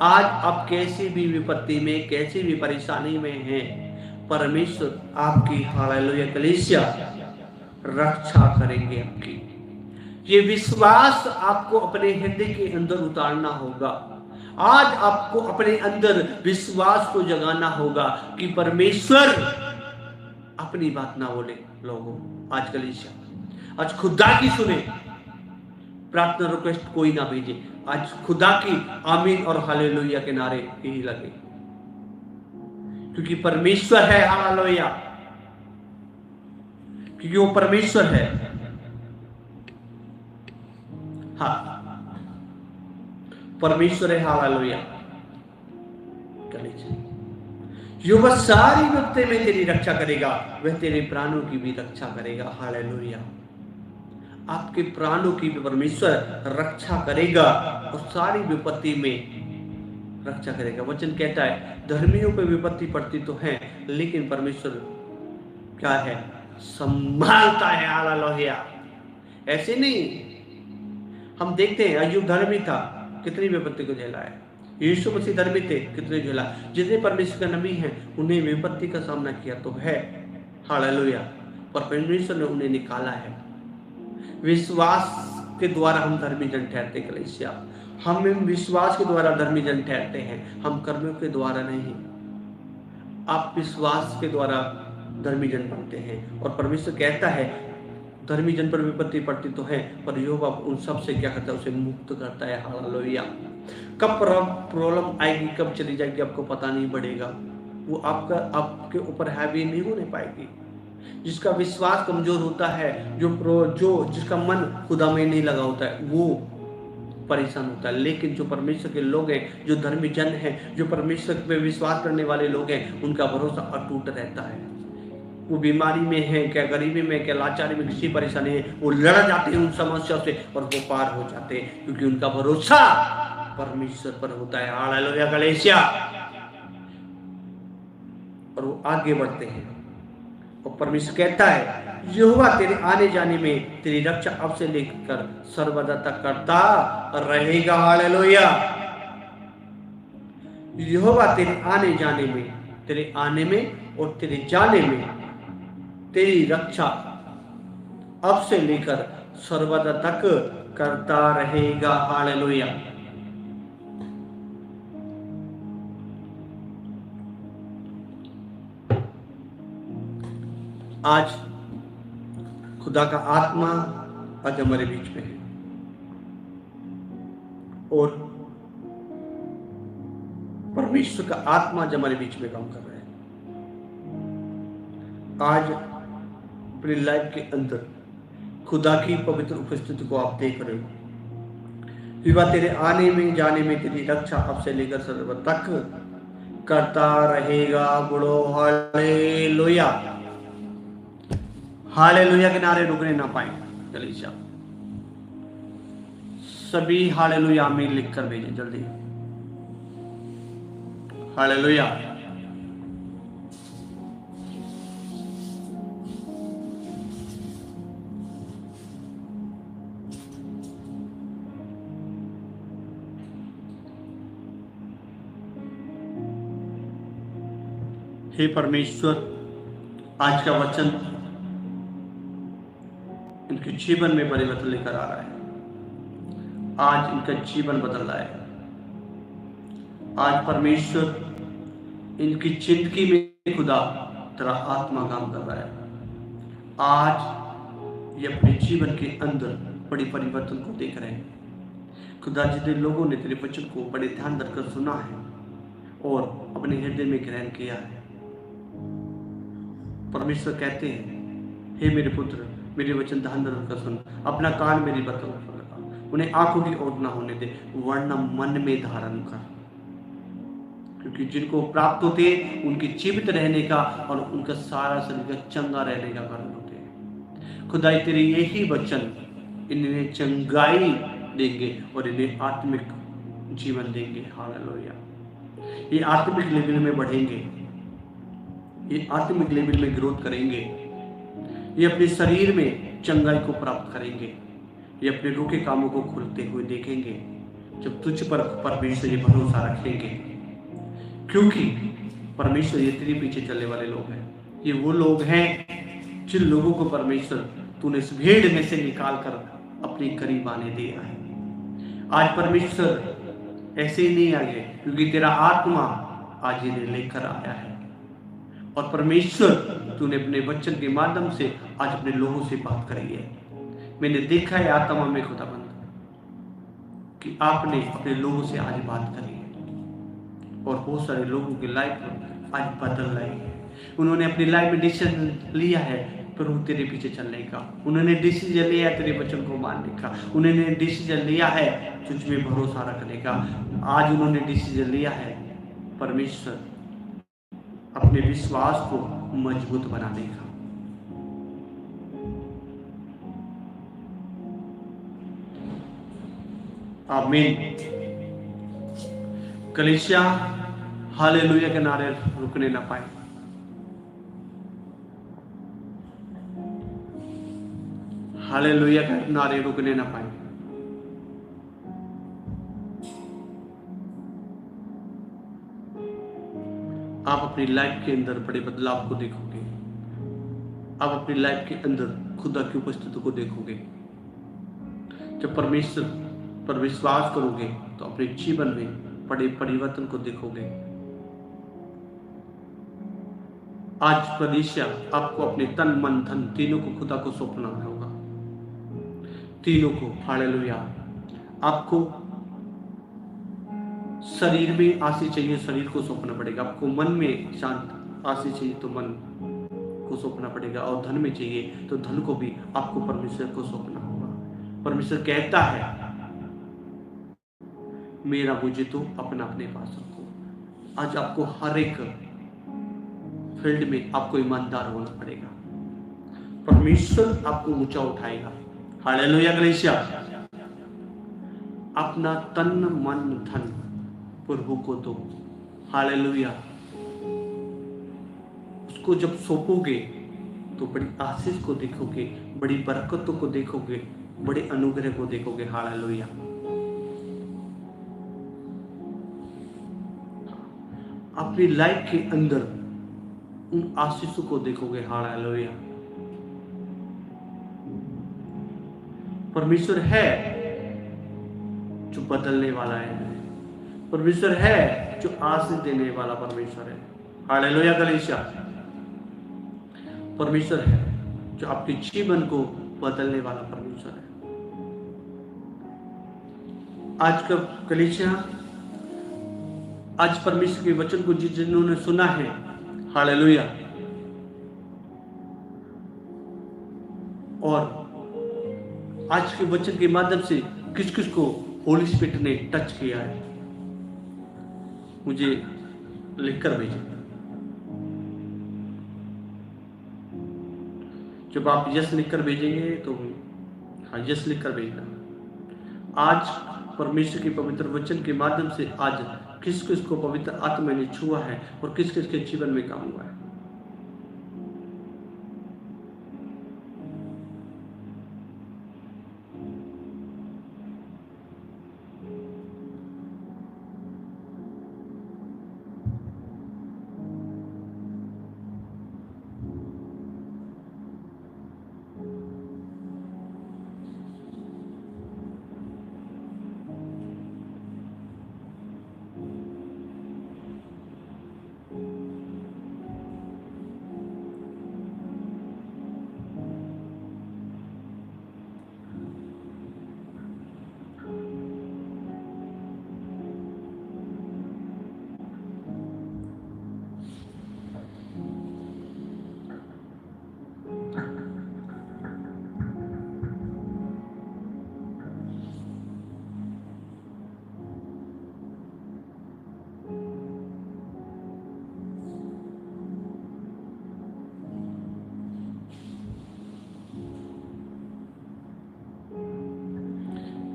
आज आप कैसी भी विपत्ति में, कैसी भी परेशानी में हैं, परमेश्वर आपकी, हालेलुया कलीसिया, रक्षा करेंगे आपकी। ये विश्वास आपको अपने हृदय के अंदर उतारना होगा। आज आपको अपने अंदर विश्वास को जगाना होगा कि परमेश्वर अपनी बात ना बोले लोगों। आज कलीसिया, आज खुदा की सुने, प्रार्थना रिक्वेस्ट कोई ना भेजे, आज खुदा की आमीन और हालेलुया के नारे ही लगे, क्योंकि परमेश्वर है। हालेलुया। क्योंकि वो परमेश्वर है। हाँ, परमेश्वर है। हालेलुया। जो वह सारी विपत्ति में तेरी रक्षा करेगा, वह तेरे प्राणों की भी रक्षा करेगा। हालेलुया। आपके प्राणों की भी परमेश्वर रक्षा करेगा और सारी विपत्ति में रक्षा करेगा। वचन कहता है धर्मियों पे विपत्ति पड़ती तो है, लेकिन परमेश्वर क्या है, संभालता है। हालेलुया। ऐसे नहीं, हम देखते हैं अय्यूब धर्मी था, कितनी विपत्ति को झेला है। यीशु मसीह धर्मी थे, कितने झेला। जितने परमेश्वर का नबी हैं उन्हें विपत्ति का सामना किया तो है। हालेलुया। पर परमेश्वर ने उन्हें निकाला है। विश्वास के द्वारा हम धर्मी जन ठहरते। कलीसिया, हम विश्वास के द्वारा धर्मी जन ठहरते हैं, हम कर्मों के द्वारा नहीं। आप विश्वास के द्वारा धर्मी जन बनते हैं। और परमेश्वर कहता है धर्मी जन पर विपत्ति पड़ती तो है, पर यहोवा उन सब से क्या करता है, उसे मुक्त करता है। हालेलुया। कब प्रॉब्लम आएगी, कब चली जाएगी, आपको पता नहीं पड़ेगा। वो आपके ऊपर हैवी नहीं होने पाएगी। जिसका विश्वास कमजोर होता है, जो जिसका मन खुदा में नहीं लगा होता है, वो परेशान होता है। लेकिन जो परमेश्वर के लोग हैं, जो धर्मी जन हैं, जो परमेश्वर पे विश्वास करने वाले लोग हैं, उनका भरोसा अटूट रहता है। वो बीमारी में है, क्या गरीबी में, क्या लाचारी में, किसी परेशानी है, वो लड़ जाते हैं उन समस्याओं से और वो पार हो जाते हैं, क्योंकि उनका भरोसा परमेश्वर पर होता है। हालेलुया। कलीसिया, और वो आगे बढ़ते हैं। और परमेश्वर कहता है यहोवा तेरे आने जाने में तेरी रक्षा अब से लेकर सर्वदा तक करता रहेगा। हालेलुया। यहोवा तेरे आने जाने में, तेरे आने में और तेरे जाने में तेरी रक्षा अब से लेकर सर्वदा तक करता रहेगा। हालेलुया। आज खुदा का आत्मा आज हमारे बीच में है और परमेश्वर का आत्मा आज हमारे बीच में काम कर रहा है। आज अपनी लाइफ के अंदर खुदा की पवित्र उपस्थिति को आप देख रहे हो। विवाह तेरे आने में जाने में तेरी रक्षा अब से लेकर सर्व तक करता रहेगा। बोलो हालेलुया। हालेलुया के नारे रुकने ना पाए। कलीसिया, सभी हालेलुया में लिख कर भेजें जल्दी। हालेलुया। हे परमेश्वर, आज का वचन इनके जीवन में परिवर्तन लेकर आ रहा है। आज इनका जीवन बदल रहा है। आज परमेश्वर इनकी जिंदगी में खुदा तेरा आत्मा काम कर रहा है। आज ये अपने जीवन के अंदर बड़ी परिवर्तन को देख रहे हैं। खुदा, जितने लोगों ने तेरे वचन को बड़े ध्यान रखकर सुना है और अपने हृदय में ग्रहण किया है, परमेश्वर कहते हैं हे मेरे पुत्र, मेरे वचन ध्यान रखकर सुन, अपना कान मेरी बातों पर लगा, उन्हें आंखों की ओर ना होने दे, वरना मन में धारण कर। क्योंकि जिनको प्राप्त होते उनके जीवित रहने का और उनका सारा शरीर का चंगा रहने का कारण होते हैं। खुदा, तेरे यही वचन इन्हें चंगाई देंगे और इन्हें आत्मिक जीवन देंगे। हालेलुया। ये आत्मिक लेवल में बढ़ेंगे, ये आत्मिक लेवल में ग्रोथ करेंगे, ये अपने शरीर में चंगाई को प्राप्त करेंगे, ये अपने रूखे कामों को खुलते हुए देखेंगे जब तुझ पर परमेश्वर ये भरोसा रखेंगे। क्योंकि परमेश्वर ये तेरे पीछे चलने वाले लोग हैं। ये वो लोग हैं जिन लोगों को परमेश्वर तूने इस भीड़ में से निकाल कर अपने करीब आने दिया है। आज परमेश्वर ऐसे ही नहीं आगे, क्योंकि तेरा आत्मा आज इन्हें लेकर आया है। और परमेश्वर तूने अपने वचन के माध्यम से आज अपने लोगों से बात करी है। मैंने देखा है आत्मा में खुदाबंद कि आपने अपने लोगों से आज बात करी है और बहुत सारे लोगों की लाइफ आज बदल रही है। उन्होंने अपनी लाइफ में डिसीजन लिया है प्रभु तेरे पीछे चलने का, उन्होंने डिसीजन लिया है तेरे वचन को मानने का, उन्होंने डिसीजन लिया है तुझ में भरोसा रखने का। आज उन्होंने डिसीजन लिया है परमेश्वर अपने विश्वास को मजबूत बनाने का। आमीन। कलीसिया हालेलुया के नारे रुकने ना पाए। हालेलुया के नारे रुकने ना पाए। आप अपनी लाइफ के अंदर बड़े बदलाव को देखोगे। आप अपनी लाइफ के अंदर खुदा की उपस्थिति को देखोगे। जब परमेश्वर पर विश्वास करोगे तो अपने जीवन में बड़े परिवर्तन को देखोगे। आज कलीसिया आपको अपने तन मन धन तीनों को खुदा को सौंपना होगा। तीनों को। हालेलुया। आपको शरीर में आशीष चाहिए, शरीर को सौंपना पड़ेगा। आपको मन में शांत आशीष चाहिए तो मन को सौंपना पड़ेगा, और धन में चाहिए तो धन को भी आपको परमेश्वर को सौंपना होगा। परमेश्वर कहता है मेरा मुझे तो अपना अपने पास रखो। आज आपको हर एक फील्ड में आपको ईमानदार होना पड़ेगा। परमेश्वर आपको ऊंचा उठाएगा। हालेलुया कलीसिया। अपना तन मन धन प्रभु को दो। हालेलुया। उसको जब सौंपोगे तो बड़ी आशीष को देखोगे, बड़ी बरकतों को देखोगे, बड़े अनुग्रह को देखोगे। हालेलुया। अपनी लाइफ के अंदर उन आशीषों को देखोगे। हालेलुया। परमेश्वर है जो बदलने वाला है। परमेश्वर है जो आशीष देने वाला परमेश्वर है। हालेलुया कलीसिया। परमेश्वर है जो आपके जीवन को बदलने वाला परमेश्वर है। आज का कलीसिया, आज परमेश्वर के वचन को जिन्होंने सुना है, हालेलुया, और आज के वचन के माध्यम से किस किस को होली स्पिरिट ने टच किया है, मुझे लिखकर भेजें। जब आप यस लिखकर भेजेंगे तो हाँ, यस लिखकर भेजना। आज परमेश्वर के पवित्र वचन के माध्यम से आज किस किस को पवित्र आत्मा ने छुआ है और किस किस के जीवन में काम हुआ है।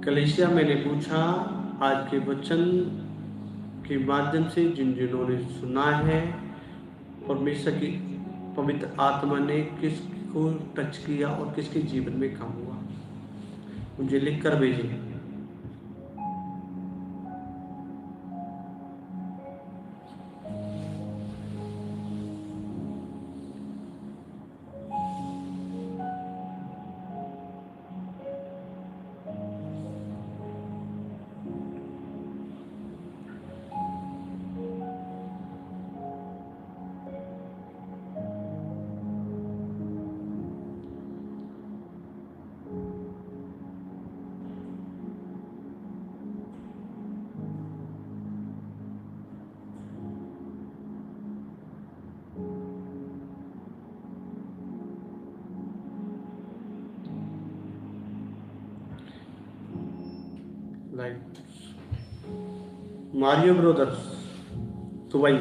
कलीसिया, मैंने पूछा आज के वचन के माध्यम से जिन्होंने सुना है, परमेश्वर की पवित्र आत्मा ने किसको टच किया और किसके जीवन में काम हुआ, मुझे लिखकर भेजें। Like Mario brothers Dubai.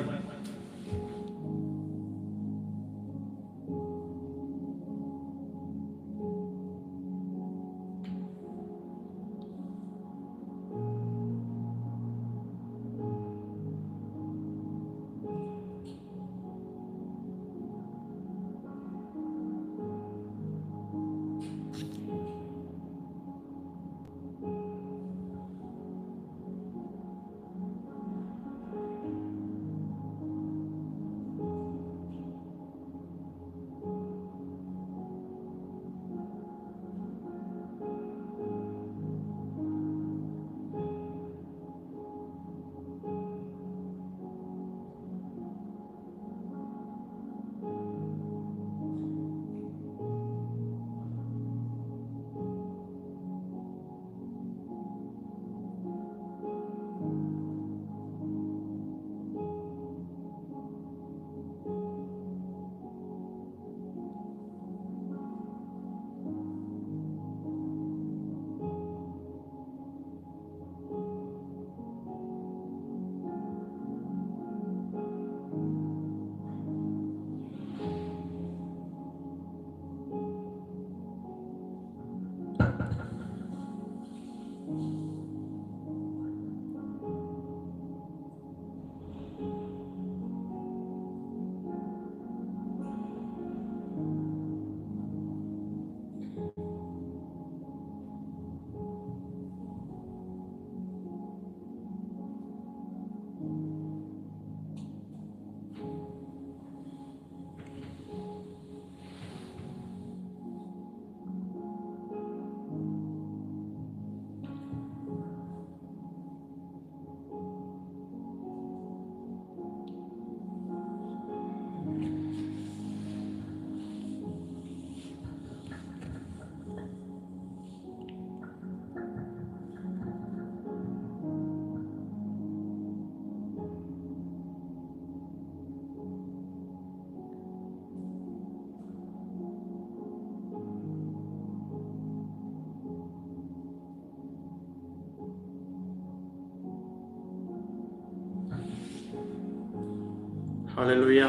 Hallelujah.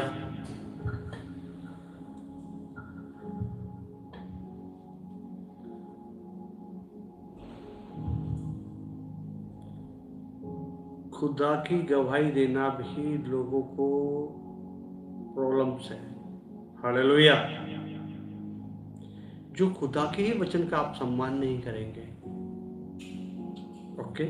खुदा की गवाही देना भी लोगों को प्रॉब्लम्स है। हालेलुया। जो खुदा के ही वचन का आप सम्मान नहीं करेंगे, ओके,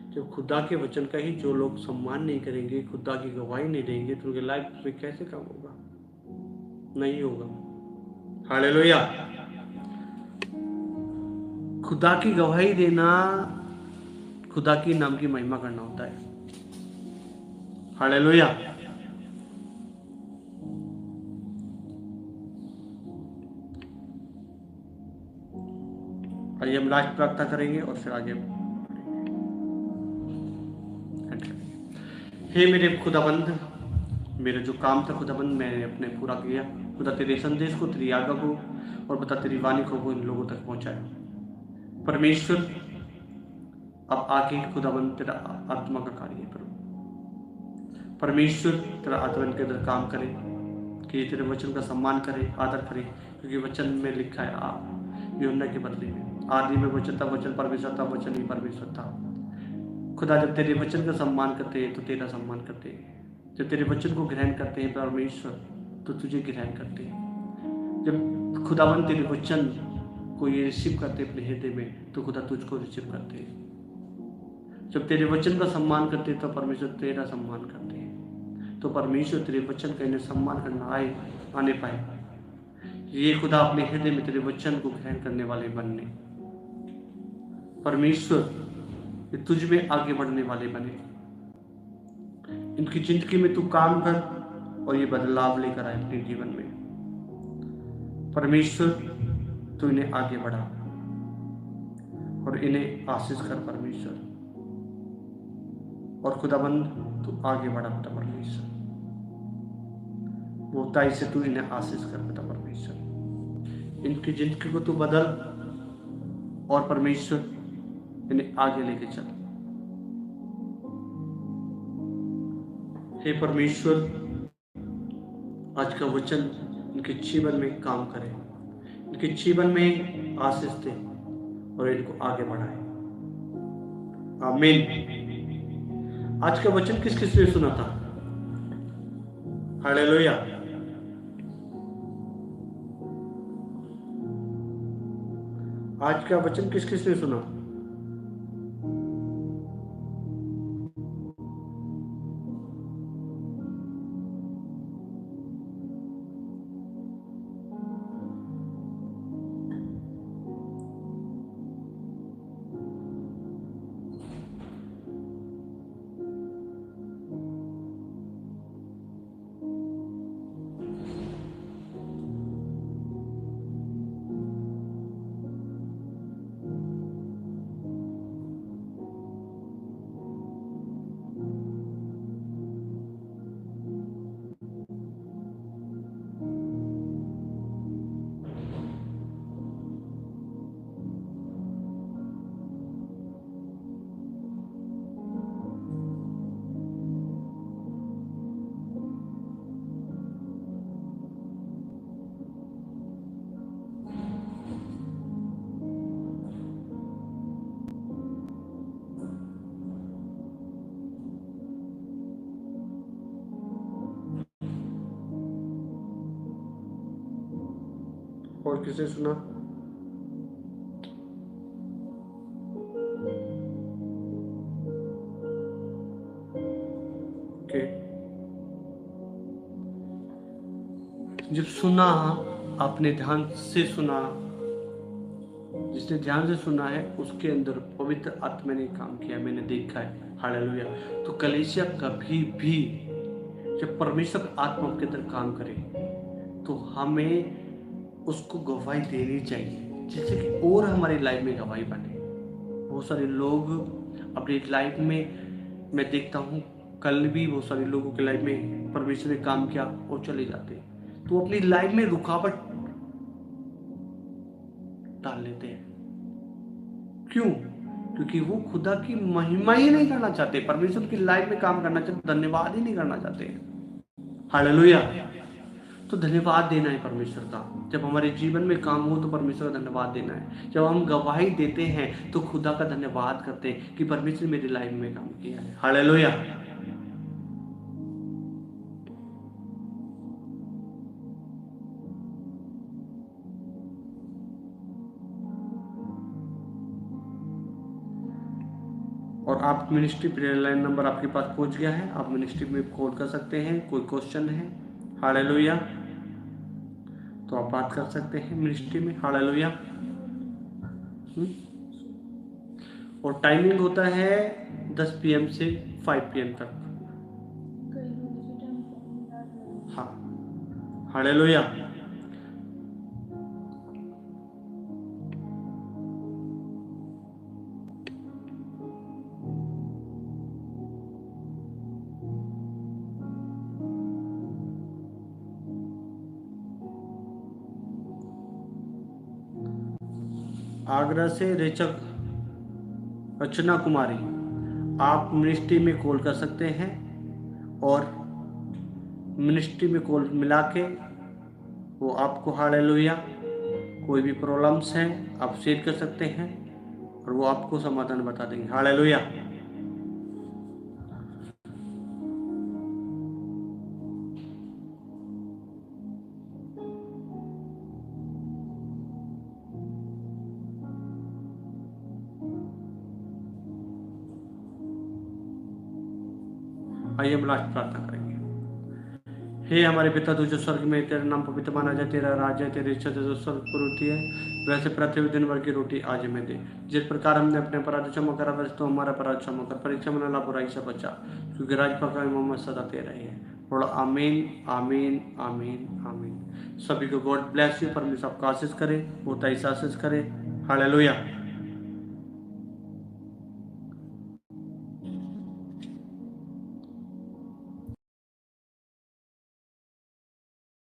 जो खुदा के वचन का ही जो लोग सम्मान नहीं करेंगे, खुदा की गवाही नहीं देंगे, तो उनके लाइफ में कैसे काम होगा? नहीं होगा। हालेलुया। खुदा की गवाही देना खुदा की नाम की महिमा करना होता है। हालेलुया। आइए हम लास्ट प्रार्थना करेंगे और फिर आगे हे मेरे खुदाबंद, मेरा जो काम था खुदाबंद मैंने अपने पूरा किया। खुदा तेरे संदेश को, तेरी आज्ञा को और बता तेरी वाणी को इन लोगों तक पहुंचाया। परमेश्वर अब आगे खुदाबंद तेरा आत्मा का कार्य करो। परमेश्वर तेरा आत्मा के अंदर काम करे कि तेरे वचन का सम्मान करे, आदर करे, क्योंकि वचन में लिखा है यूहन्ना के बदले में आदि में वचन था, वचन परमेश्वर था, वचन ही परमेश्वर था। खुदा जब तेरे वचन का सम्मान करते हैं तो तेरा सम्मान करते हैं। जब तेरे वचन को ग्रहण करते हैं परमेश्वर तो तुझे ग्रहण करते हैं। जब खुदाबंद तेरे वचन को ये रिसीव करते अपने हृदय में तो खुदा तुझको रिसीव करते हैं। जब तेरे वचन का सम्मान करते तो परमेश्वर तेरा सम्मान करते हैं। तो परमेश्वर तेरे वचन का इन्हें सम्मान करना आने पाए, ये खुदा अपने हृदय में तेरे वचन को ग्रहण करने वाले बनने, परमेश्वर ये तुझ में आगे बढ़ने वाले बने। इनकी जिंदगी में तू काम कर और ये बदलाव लेकर आए अपने जीवन में। परमेश्वर तू इन्हें आगे बढ़ा और इन्हें आशीष कर परमेश्वर। और खुदाबंद तू आगे बढ़ा बेटा परमेश्वर, मोहताई से तू इन्हें आशीष कर बेटा परमेश्वर। इनकी जिंदगी को तू बदल और परमेश्वर इन्हें आगे लेके चल। हे परमेश्वर, आज का वचन इनके जीवन में काम करे, इनके जीवन में आशीष दे और इनको आगे बढ़ाए। आमीन। आज का वचन किस किस ने सुना था? हालेलुया। आज का वचन किस किस ने सुना? और किसे सुना? ओके, जब सुना, आपने ध्यान से सुना, जिसने ध्यान से सुना है उसके अंदर पवित्र आत्मा ने काम किया, मैंने देखा है। हालेलुया। तो कलीसिया कभी भी जब परमेश्वर आत्मा के अंदर काम करे तो हमें उसको गवाही देनी चाहिए, जैसे कि और हमारी लाइफ में गवाही बने। बहुत सारे लोग अपनी लाइफ में, मैं देखता हूँ कल भी बहुत सारे लोगों की लाइफ में परमेश्वर ने काम किया और चले जाते हैं, तो अपनी लाइफ में रुकावट डाल लेते हैं। क्यों? क्योंकि वो खुदा की महिमा ही नहीं करना चाहते, परमेश्वर की लाइफ में काम करना चाहते, धन्यवाद ही नहीं करना चाहते। हालेलुया। तो धन्यवाद देना है परमेश्वर का। जब हमारे जीवन में काम हो तो परमेश्वर का धन्यवाद देना है। जब हम गवाही देते हैं तो खुदा का धन्यवाद करते हैं कि परमेश्वर ने मेरी लाइफ में काम किया है। हालेलुया। और आप मिनिस्ट्री प्रेयर लाइन नंबर आपके पास पहुंच गया है, आप मिनिस्ट्री में कॉल कर सकते हैं। कोई क्वेश्चन है? हालेलुया। तो आप बात कर सकते हैं मिनिस्ट्री में। हालेलुया। और टाइमिंग होता है 10 PM से 5 PM तक। हाँ, हालेलुया। आगरा से रचना कुमारी, आप मिनिस्ट्री में कॉल कर सकते हैं और मिनिस्ट्री में कॉल मिला के वो आपको हालेलुया कोई भी प्रॉब्लम्स हैं आप शेयर कर सकते हैं और वो आपको समाधान बता देंगे। हालेलुया। आइए हम लास्ट प्रार्थना करेंगे। हे हमारे पिता तू जो स्वर्ग में, तेरा नाम पवित्र माना जाए, तेरा राज्य है, तेरी इच्छा जो स्वर्ग पर होती है वैसे पृथ्वी दिन भर की रोटी आज हमें दे। जिस प्रकार हमने अपने अपराध क्षमा करा वैसे तो हमारा अपराध क्षमा कर, परीक्षा में न ला बुराई से बचा, क्योंकि राज पका मोहम्मद सदा तेरा ही है। बोलो आमीन आमीन आमीन आमीन। सभी को गॉड ब्लेस यू, परमेश्वर आपका आशीष करे, बहुत आशीष करे। हालेलुया।